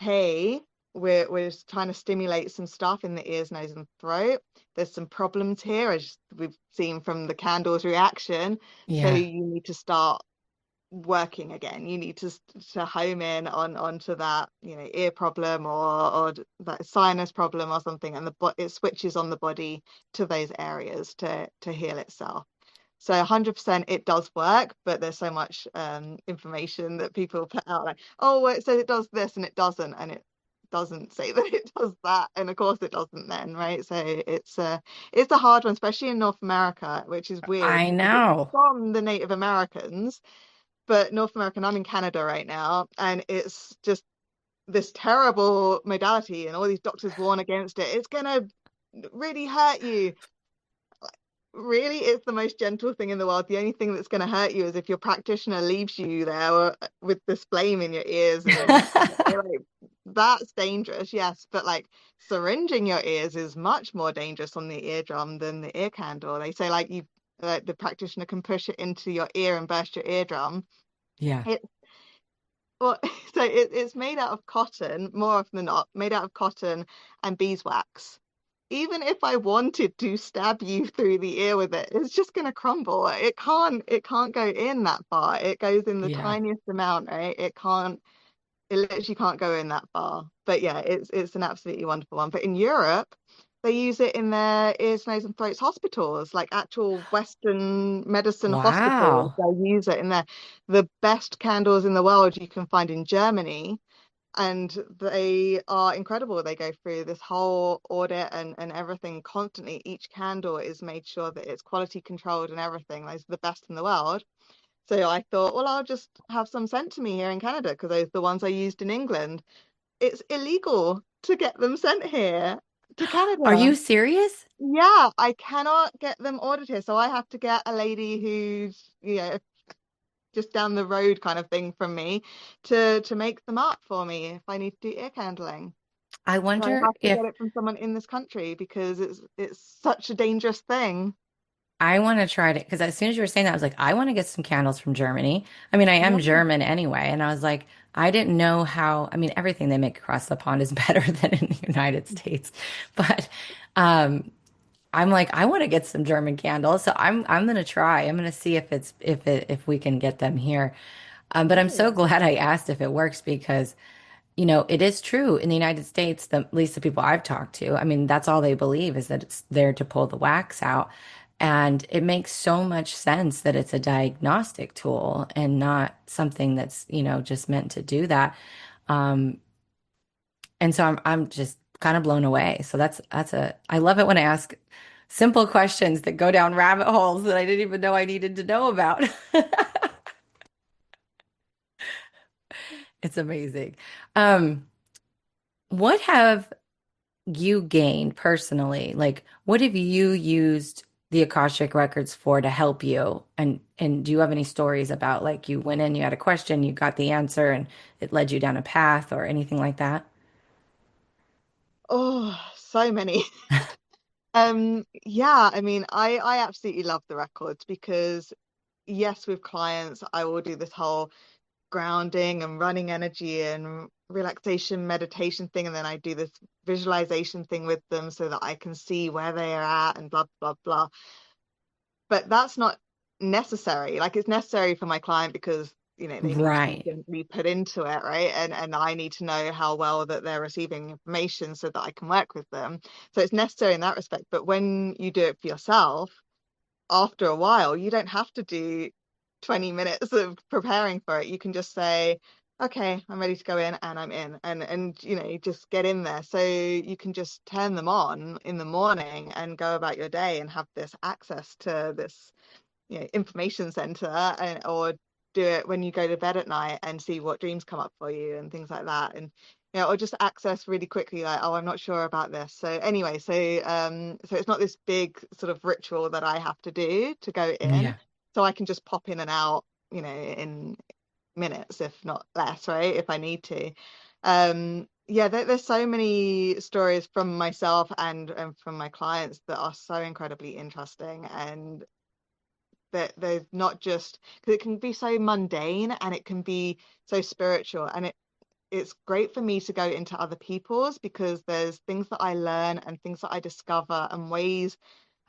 Speaker 1: hey, we're trying to stimulate some stuff in the ears, nose, and throat. There's some problems here, as we've seen from the candle's reaction. So
Speaker 2: Yeah.
Speaker 1: you need to start working again. You need to home in on onto that, ear problem, or that sinus problem or something, and it switches on the body to those areas to heal itself. So 100% it does work, but there's so much information that people put out, like, oh, well, it says it does this and it doesn't, and it doesn't say that it does that, and of course it doesn't then, right? So it's a hard one, especially in North America, which is weird
Speaker 2: I
Speaker 1: because it's
Speaker 2: know.
Speaker 1: from the Native Americans, but North America, and I'm in Canada right now, and it's just this terrible modality, and all these doctors warn against it. It's gonna really hurt you. Really, it's the most gentle thing in the world. The only thing that's going to hurt you is if your practitioner leaves you there with this flame in your ears, and like that's dangerous, yes. But like syringing your ears is much more dangerous on the eardrum than the ear candle. They say like the practitioner can push it into your ear and burst your eardrum.
Speaker 2: Yeah.
Speaker 1: It well, it's made out of cotton, more often than not, made out of cotton and beeswax. Even if I wanted to stab you through the ear with it, it's just gonna crumble. It can't go in that far. It goes in the
Speaker 2: Yeah.
Speaker 1: tiniest amount, right? It literally can't go in that far. But yeah, it's an absolutely wonderful one. But in Europe, they use it in their ears, nose, and throats hospitals, like actual Western medicine hospitals.
Speaker 2: Wow.
Speaker 1: They use it in there. The best candles in the world you can find in Germany, and they are incredible. They go through this whole audit and everything constantly. Each candle is made sure that it's quality controlled and everything. Those are the best in the world. So I thought, well, I'll just have some sent to me here in Canada because those are the ones I used in England. It's illegal to get them sent here to
Speaker 2: Are
Speaker 1: Canada.
Speaker 2: you serious?
Speaker 1: Yeah, I cannot get them ordered here. So I have to get a lady who's, just down the road kind of thing from me to make them up for me if I need to do ear candling.
Speaker 2: I
Speaker 1: So I
Speaker 2: wonder
Speaker 1: have to
Speaker 2: if
Speaker 1: get it from someone in this country because it's such a dangerous thing.
Speaker 2: I want to try it because as soon as you were saying that, I was like, I want to get some candles from Germany. I mean, I am
Speaker 1: Yeah.
Speaker 2: German anyway. And I was like, I didn't know how, I mean, everything they make across the pond is better than in the United States. But um, I'm like, I want to get some German candles. So I'm gonna try. I'm gonna see if we can get them here. But I'm so
Speaker 1: Good.
Speaker 2: glad I asked if it works because it is true in the United States, at least the people I've talked to, I mean, that's all they believe is that it's there to pull the wax out. And it makes so much sense that it's a diagnostic tool and not something that's, just meant to do that. Um, and so I'm just kind of blown away. So I love it when I ask simple questions that go down rabbit holes that I didn't even know I needed to know about. It's amazing. Um, what have you gained personally? Like, what have you used the Akashic Records for to help you? And do you have any stories about like you went in, you had a question, you got the answer, and it led you down a path or anything like that?
Speaker 1: Oh, so many. Yeah, I mean, I absolutely love the records because yes, with clients, I will do this whole grounding and running energy and relaxation meditation thing, and then I do this visualization thing with them so that I can see where they are at and blah blah blah. But that's not necessary. Like it's necessary for my client because they need to be
Speaker 2: Right.
Speaker 1: gently put into it, right? And I need to know how well that they're receiving information so that I can work with them. So it's necessary in that respect. But when you do it for yourself, after a while, you don't have to do 20 minutes of preparing for it. You can just say, okay, I'm ready to go in and I'm in and just get in there. So you can just turn them on in the morning and go about your day and have this access to this information center or do it when you go to bed at night and see what dreams come up for you and things like that. And or just access really quickly, like, oh, I'm not sure about this. So anyway, so it's not this big sort of ritual that I have to do to go in.
Speaker 2: Yeah.
Speaker 1: So I can just pop in and out, in minutes, if not less, right? If I need to. Yeah, there's so many stories from myself and from my clients that are so incredibly interesting, and that there's not just because it can be so mundane and it can be so spiritual, and it's great for me to go into other people's because there's things that I learn and things that I discover and ways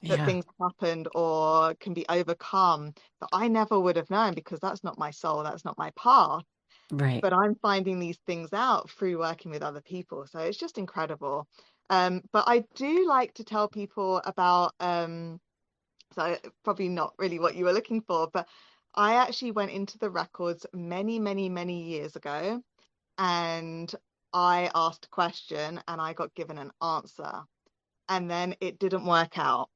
Speaker 1: that
Speaker 2: Yeah.
Speaker 1: things happened or can be overcome that I never would have known because that's not my soul, that's not my path.
Speaker 2: Right.
Speaker 1: But I'm finding these things out through working with other people. So it's just incredible. But I do like to tell people about so probably not really what you were looking for, but I actually went into the records many, many, many years ago and I asked a question and I got given an answer. And then it didn't work out.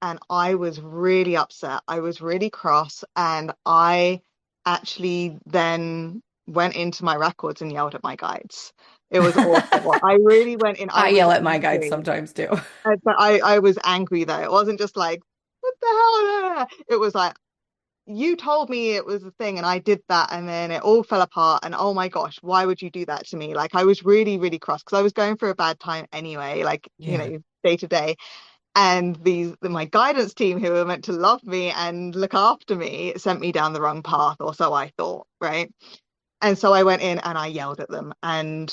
Speaker 1: And I was really upset. I was really cross. And I actually then went into my records and yelled at my guides. It was awful. I really went in. I
Speaker 2: I
Speaker 1: was
Speaker 2: yell at my guides
Speaker 1: angry.
Speaker 2: sometimes too.
Speaker 1: But I was angry though. It wasn't just like, what the hell? It was like, you told me it was a thing and I did that and then it all fell apart and oh my gosh, why would you do that to me? Like I was really, really cross because I was going through a bad time anyway, like,
Speaker 2: Yeah.
Speaker 1: day to day. And my guidance team who were meant to love me and look after me sent me down the wrong path, or so I thought, right? And so I went in and I yelled at them and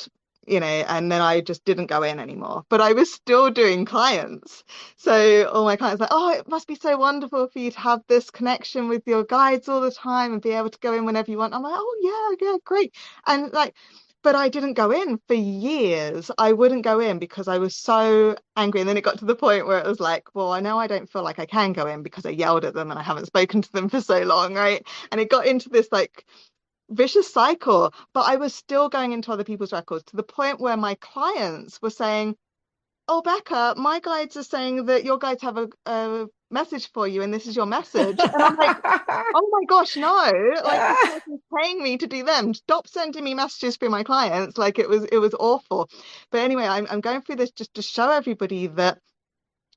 Speaker 1: and then I just didn't go in anymore. But I was still doing clients. So all my clients were like, oh, it must be so wonderful for you to have this connection with your guides all the time and be able to go in whenever you want. I'm like, oh yeah, great. And like, but I didn't go in for years. I wouldn't go in because I was so angry. And then it got to the point where it was like, well, I know I don't feel like I can go in because I yelled at them and I haven't spoken to them for so long, right? And it got into this like vicious cycle, but I was still going into other people's records to the point where my clients were saying, oh, Becca, my guides are saying that your guides have a message for you and this is your message. And I'm like, oh my gosh, no, like this person's paying me to do them. Stop sending me messages through my clients. Like it was awful. But anyway, I'm going through this just to show everybody that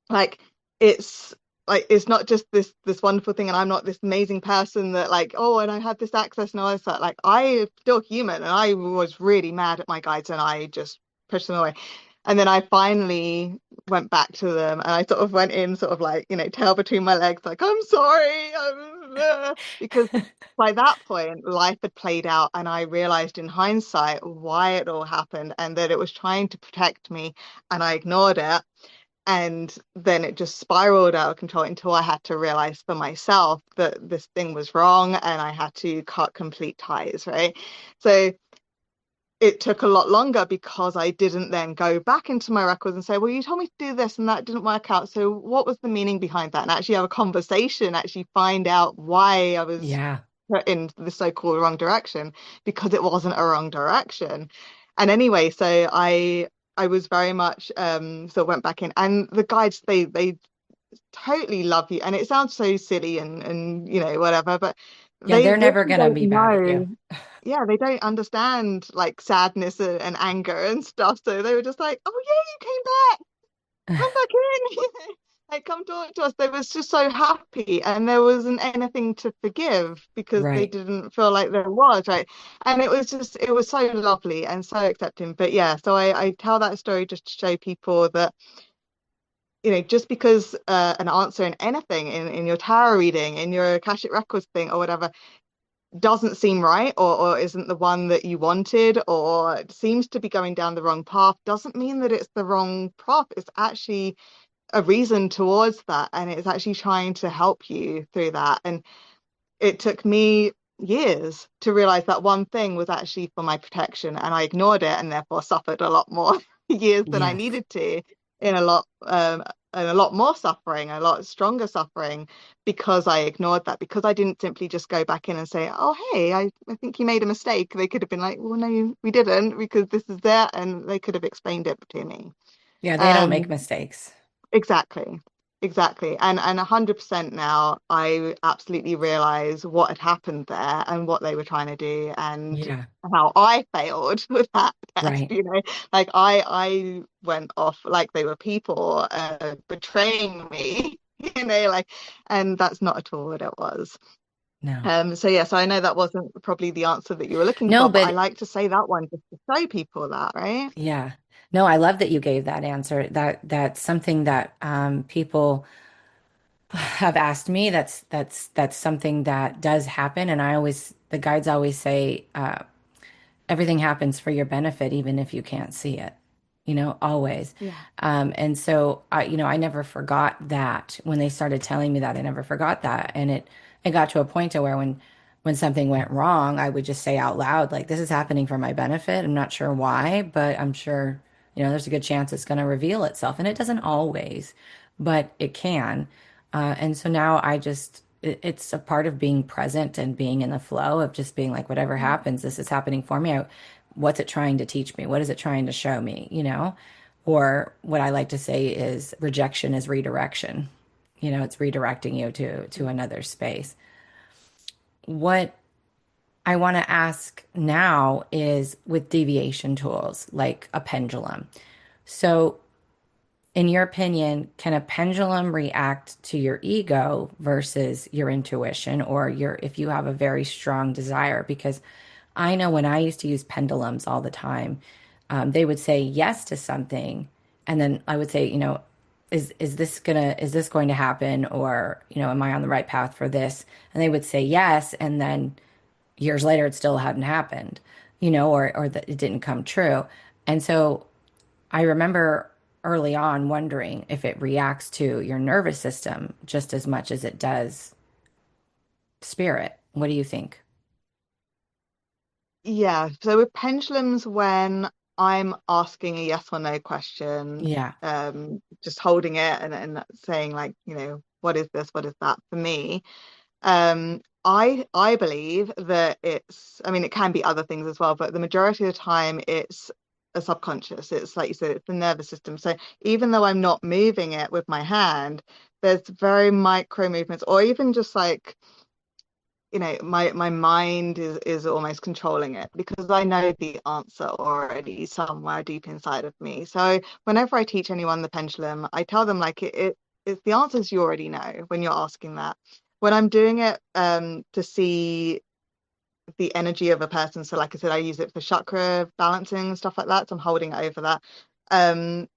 Speaker 1: like it's it's not just this wonderful thing and I'm not this amazing person that like, oh, and I had this access and all this that like I'm still human and I was really mad at my guides and I just pushed them away. And then I finally went back to them and I sort of went in sort of like, tail between my legs, like, I'm sorry. Because by that point, life had played out and I realized in hindsight why it all happened and that it was trying to protect me and I ignored it. And then it just spiraled out of control until I had to realize for myself that this thing was wrong and I had to cut complete ties, right? So it took a lot longer because I didn't then go back into my records and say, well, you told me to do this and that didn't work out. So what was the meaning behind that? And actually have a conversation, actually find out why I was
Speaker 2: Yeah.
Speaker 1: put in the so-called wrong direction because it wasn't a wrong direction. And anyway, so I was very much so went back in and the guides they totally love you and it sounds so silly and whatever, but
Speaker 2: Yeah,
Speaker 1: they
Speaker 2: they're
Speaker 1: really
Speaker 2: never gonna
Speaker 1: don't
Speaker 2: be mad at
Speaker 1: know.
Speaker 2: you.
Speaker 1: Yeah, they don't understand like sadness and anger and stuff, so they were just like, oh yeah, you came back, come back in. Like come talk to us. They was just so happy and there wasn't anything to forgive because they
Speaker 2: Right.
Speaker 1: didn't feel like there was, right? And it was so lovely and so accepting. But yeah, so I tell that story just to show people that just because an answer in anything in your tarot reading, in your Akashic Records thing or whatever doesn't seem right or isn't the one that you wanted or seems to be going down the wrong path doesn't mean that it's the wrong path. It's actually a reason towards that and it's actually trying to help you through that. And it took me years to realize that one thing was actually for my protection and I ignored it and therefore suffered a lot more years than I
Speaker 2: Yes.
Speaker 1: needed to in a lot and a lot more suffering, a lot stronger suffering because I ignored that, because I didn't simply just go back in and say, oh, hey, I think you made a mistake. They could have been like, well, no, we didn't because this is there and they could have explained it to me.
Speaker 2: Yeah, they don't make
Speaker 1: Um,
Speaker 2: mistakes.
Speaker 1: Exactly. Exactly. And 100% now I absolutely realize what had happened there and what they were trying to do and
Speaker 2: Yeah.
Speaker 1: how I failed with that test,
Speaker 2: Right.
Speaker 1: Like I went off like they were people betraying me, like and that's not at all what it was.
Speaker 2: No.
Speaker 1: So yeah, so I know that wasn't probably the answer that you were looking
Speaker 2: No,
Speaker 1: for, but I
Speaker 2: but
Speaker 1: like to say that one just to show people that, right?
Speaker 2: yeah. No, I love that you gave that answer. That's something that people have asked me. That's something that does happen. And the guides always say, everything happens for your benefit, even if you can't see it, always.
Speaker 1: Yeah.
Speaker 2: And so I never forgot that when they started telling me that, I never forgot that. And it got to a point to where when something went wrong, I would just say out loud, like, this is happening for my benefit. I'm not sure why, but I'm sure, there's a good chance it's going to reveal itself. And it doesn't always, but it can. And so now it's a part of being present and being in the flow of just being like, whatever happens, this is happening for me. What's it trying to teach me? What is it trying to show me? Or what I like to say is rejection is redirection. It's redirecting you to another space. What I want to ask now is with deviation tools like a pendulum. So, in your opinion, can a pendulum react to your ego versus your intuition or your if you have a very strong desire? Because I know when I used to use pendulums all the time, they would say yes to something, and then I would say, is this going to happen, or am I on the right path for this? And they would say yes, and then years later it still hadn't happened, or that it didn't come true. And so I remember early on wondering if it reacts to your nervous system just as much as it does spirit. What do you think?
Speaker 1: Yeah, so with pendulums, when I'm asking a yes or no question,
Speaker 2: Yeah,
Speaker 1: just holding it and saying like, what is this, what is that for me? I believe that I mean, it can be other things as well, but the majority of the time it's a subconscious. It's like you said, it's the nervous system. So even though I'm not moving it with my hand, there's very micro movements, or even just like my mind is almost controlling it because I know the answer already somewhere deep inside of me. So whenever I teach anyone the pendulum, I tell them like it's the answers you already know when you're asking that. When I'm doing it to see the energy of a person, so like I said, I use it for chakra balancing and stuff like that. So I'm holding it over that. Um,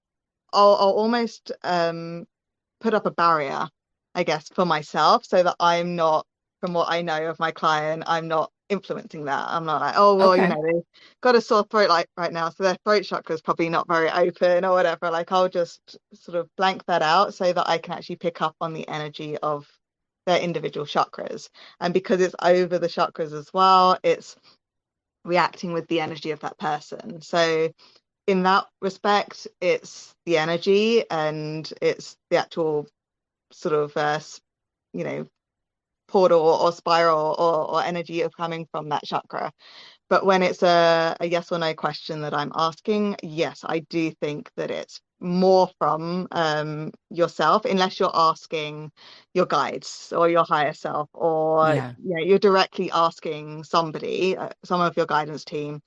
Speaker 1: I'll almost put up a barrier, I guess, for myself so that I'm not, from what I know of my client, I'm not influencing that. I'm not like, oh, well,
Speaker 2: okay.
Speaker 1: they've got a sore throat like right now, so their throat chakra is probably not very open or whatever. Like, I'll just sort of blank that out so that I can actually pick up on the energy of their individual chakras. And because it's over the chakras as well, it's reacting with the energy of that person. So in that respect, it's the energy and it's the actual sort of you know portal or spiral or energy of coming from that chakra. But when it's a yes or no question that I'm asking, yes, I do think that it's more from yourself, unless you're asking your guides or your higher self, or
Speaker 2: Yeah.
Speaker 1: you're directly asking somebody, some of your guidance team,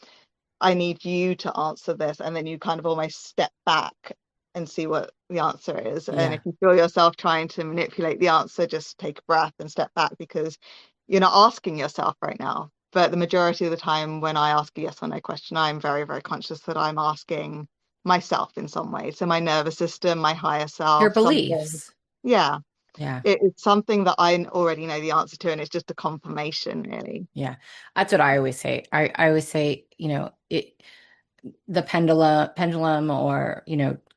Speaker 1: I need you to answer this. And then you kind of almost step back and see what the answer is. And
Speaker 2: Yeah.
Speaker 1: if you feel yourself trying to manipulate the answer, just take a breath and step back because you're not asking yourself right now. But the majority of the time, when I ask a yes or no question, I'm very, very conscious that I'm asking myself in some way. So my nervous system, my higher
Speaker 2: Your
Speaker 1: self, something.
Speaker 2: beliefs.
Speaker 1: Yeah,
Speaker 2: Yeah.
Speaker 1: it's something that I already know the answer to, and it's just a confirmation, really.
Speaker 2: Yeah. That's what I always say. I always say, the pendulum or,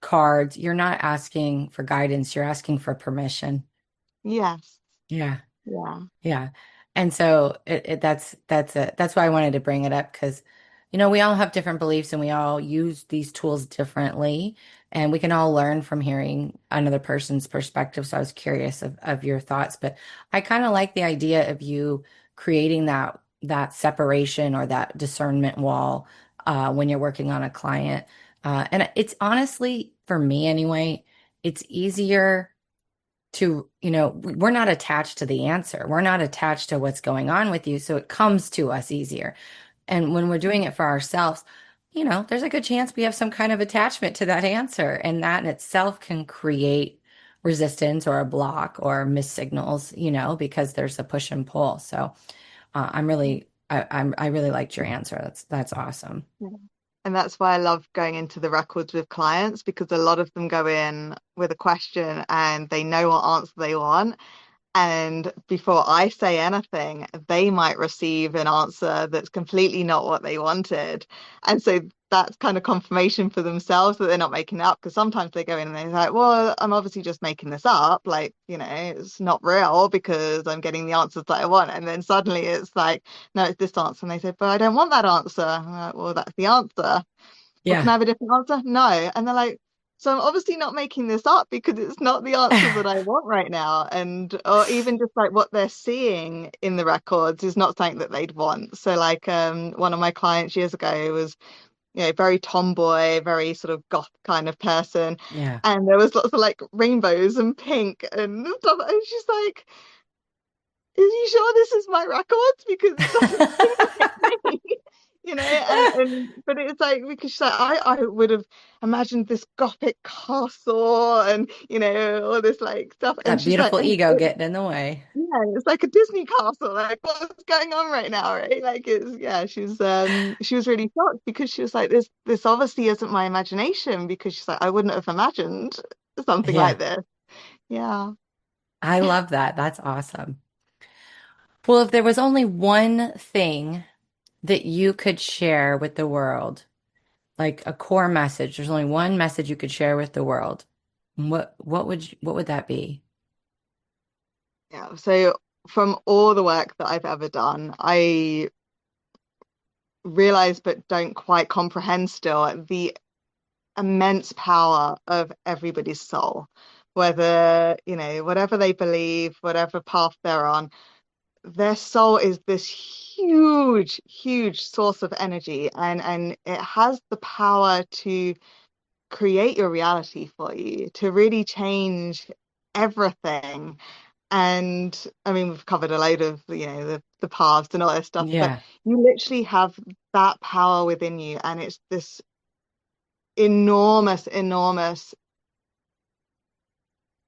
Speaker 2: cards, you're not asking for guidance, you're asking for permission.
Speaker 1: Yes.
Speaker 2: Yeah.
Speaker 1: Yeah.
Speaker 2: Yeah. And so that's why I wanted to bring it up because, we all have different beliefs and we all use these tools differently and we can all learn from hearing another person's perspective. So I was curious of your thoughts, but I kind of like the idea of you creating that separation or that discernment wall when you're working on a client. And it's honestly, for me anyway, it's easier to, we're not attached to the answer. We're not attached to what's going on with you. So it comes to us easier. And when we're doing it for ourselves, there's a good chance we have some kind of attachment to that answer. And that in itself can create resistance or a block or missed signals, because there's a push and pull. So I really liked your answer. That's awesome.
Speaker 1: Yeah. And that's why I love going into the records with clients because a lot of them go in with a question and they know what answer they want. And before I say anything, they might receive an answer that's completely not what they wanted. And so that's kind of confirmation for themselves that they're not making it up. Because sometimes they go in and they're like, well, I'm obviously just making this up. Like, it's not real because I'm getting the answers that I want. And then suddenly it's like, no, it's this answer. And they say, but I don't want that answer. I'm like, well, that's the answer. Well, can I
Speaker 2: Yeah.
Speaker 1: have a different answer? No. And they're like, so I'm obviously not making this up because it's not the answer that I want right now. And or even just like what they're seeing in the records is not something that they'd want. So like one of my clients years ago was, very tomboy, very sort of goth kind of person.
Speaker 2: Yeah.
Speaker 1: And there was lots of like rainbows and pink and stuff. And she's like, you sure this is my records? Because it doesn't seem like me. But it's like, because she's like, I would have imagined this Gothic castle and all this like stuff. And
Speaker 2: That
Speaker 1: she's like,
Speaker 2: beautiful
Speaker 1: and
Speaker 2: ego getting in the way.
Speaker 1: yeah, it's like a Disney castle. Like, what's going on right now, right? Like, it's yeah. She was really shocked because she was like, this obviously isn't my imagination, because she's like, I wouldn't have imagined something
Speaker 2: Yeah,
Speaker 1: like this. Yeah.
Speaker 2: I love that. That's awesome. Well, if there was only one thing that you could share with the world, like a core message, there's only one message you could share with the world. What would that be?
Speaker 1: Yeah. So from all the work that I've ever done, I realize but don't quite comprehend still the immense power of everybody's soul. Whether, whatever they believe, whatever path they're on, their soul is this huge, huge source of energy, and it has the power to create your reality for you, to really change everything. And I mean, we've covered a load of, the paths and all that stuff, but
Speaker 2: Yeah.
Speaker 1: you literally have that power within you, and it's this enormous, enormous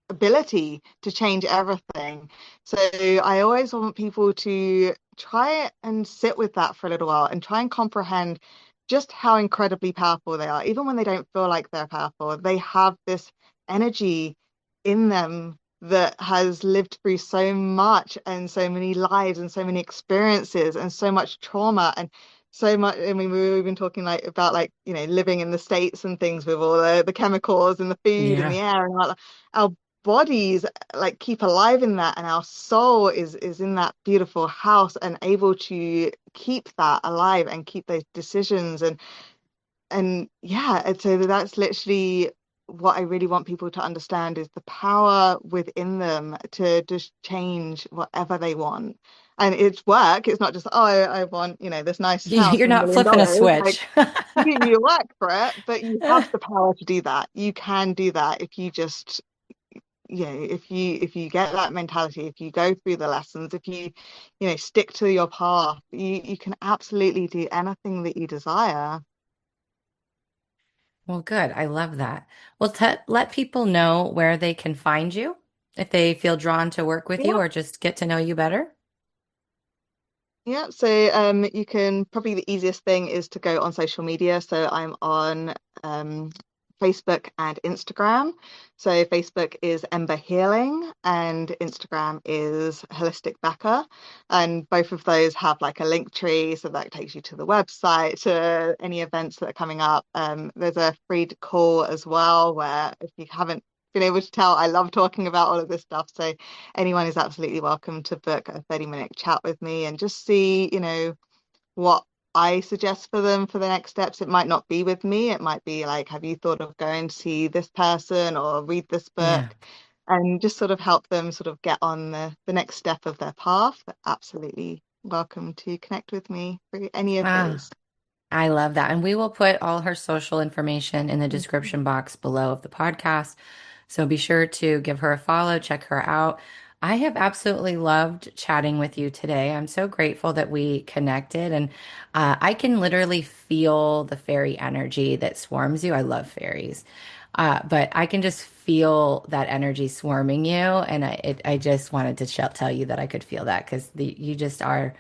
Speaker 1: ability to change everything. So I always want people to try and sit with that for a little while and try and comprehend just how incredibly powerful they are. Even when they don't feel like they're powerful, they have this energy in them that has lived through so much and so many lives and so many experiences and so much trauma and so much. I mean, we've been talking like about like, living in the States and things with all the chemicals and the food and
Speaker 2: Yeah.
Speaker 1: the air and all that. Our bodies like keep alive in that, and our soul is in that beautiful house and able to keep that alive and keep those decisions, and yeah. And so that's literally what I really want people to understand, is the power within them to just change whatever they want. And it's work. It's not just, oh, I want, this nice house
Speaker 2: You're
Speaker 1: and
Speaker 2: not
Speaker 1: $1 million.
Speaker 2: flipping a
Speaker 1: Like,
Speaker 2: switch.
Speaker 1: you work for it, but you have the power to do that. You can do that if you just, if you get that mentality, if you go through the lessons, if you stick to your path, you can absolutely do anything that you desire.
Speaker 2: Well, good. I love that. Well, let people know where they can find you if they feel drawn to work with you
Speaker 1: Yeah.
Speaker 2: or just get to know you better.
Speaker 1: Yeah, so you can, probably the easiest thing is to go on social media. So I'm on um, Facebook and Instagram. So Facebook is Ember Healing and Instagram is Holistic Becca. And both of those have like a link tree, so that takes you to the website, to any events that are coming up. There's a free call as well, where if you haven't been able to tell, I love talking about all of this stuff. So anyone is absolutely welcome to book a 30-minute chat with me and just see, what I suggest for them for the next steps. It might not be with me. It might be like, have you thought of going to see this person or read this book?
Speaker 2: Yeah.
Speaker 1: And just sort of help them sort of get on the next step of their path. They're absolutely welcome to connect with me for any of
Speaker 2: Ah,
Speaker 1: those.
Speaker 2: I love that. And we will put all her social information in the
Speaker 1: Mhm.
Speaker 2: description box below of the podcast. So be sure to give her a follow, check her out. I have absolutely loved chatting with you today. I'm so grateful that we connected, and I can literally feel the fairy energy that swarms you. I love fairies, but I can just feel that energy swarming you, and I just wanted to tell you that I could feel that because you just are.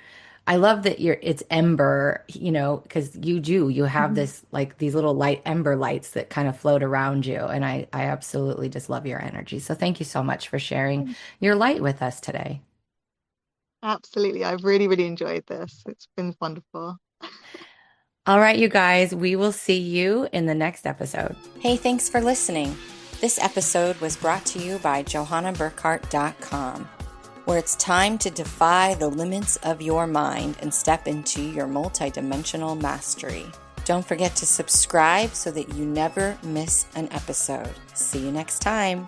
Speaker 2: I love that it's ember, because you have this like these little light ember lights that kind of float around you. And I absolutely just love your energy. So thank you so much for sharing your light with us today.
Speaker 1: Absolutely. I've really, really enjoyed this. It's been wonderful.
Speaker 2: All right, you guys, we will see you in the next episode.
Speaker 3: Hey, thanks for listening. This episode was brought to you by johannaburkhardt.com, where it's time to defy the limits of your mind and step into your multidimensional mastery. Don't forget to subscribe so that you never miss an episode. See you next time.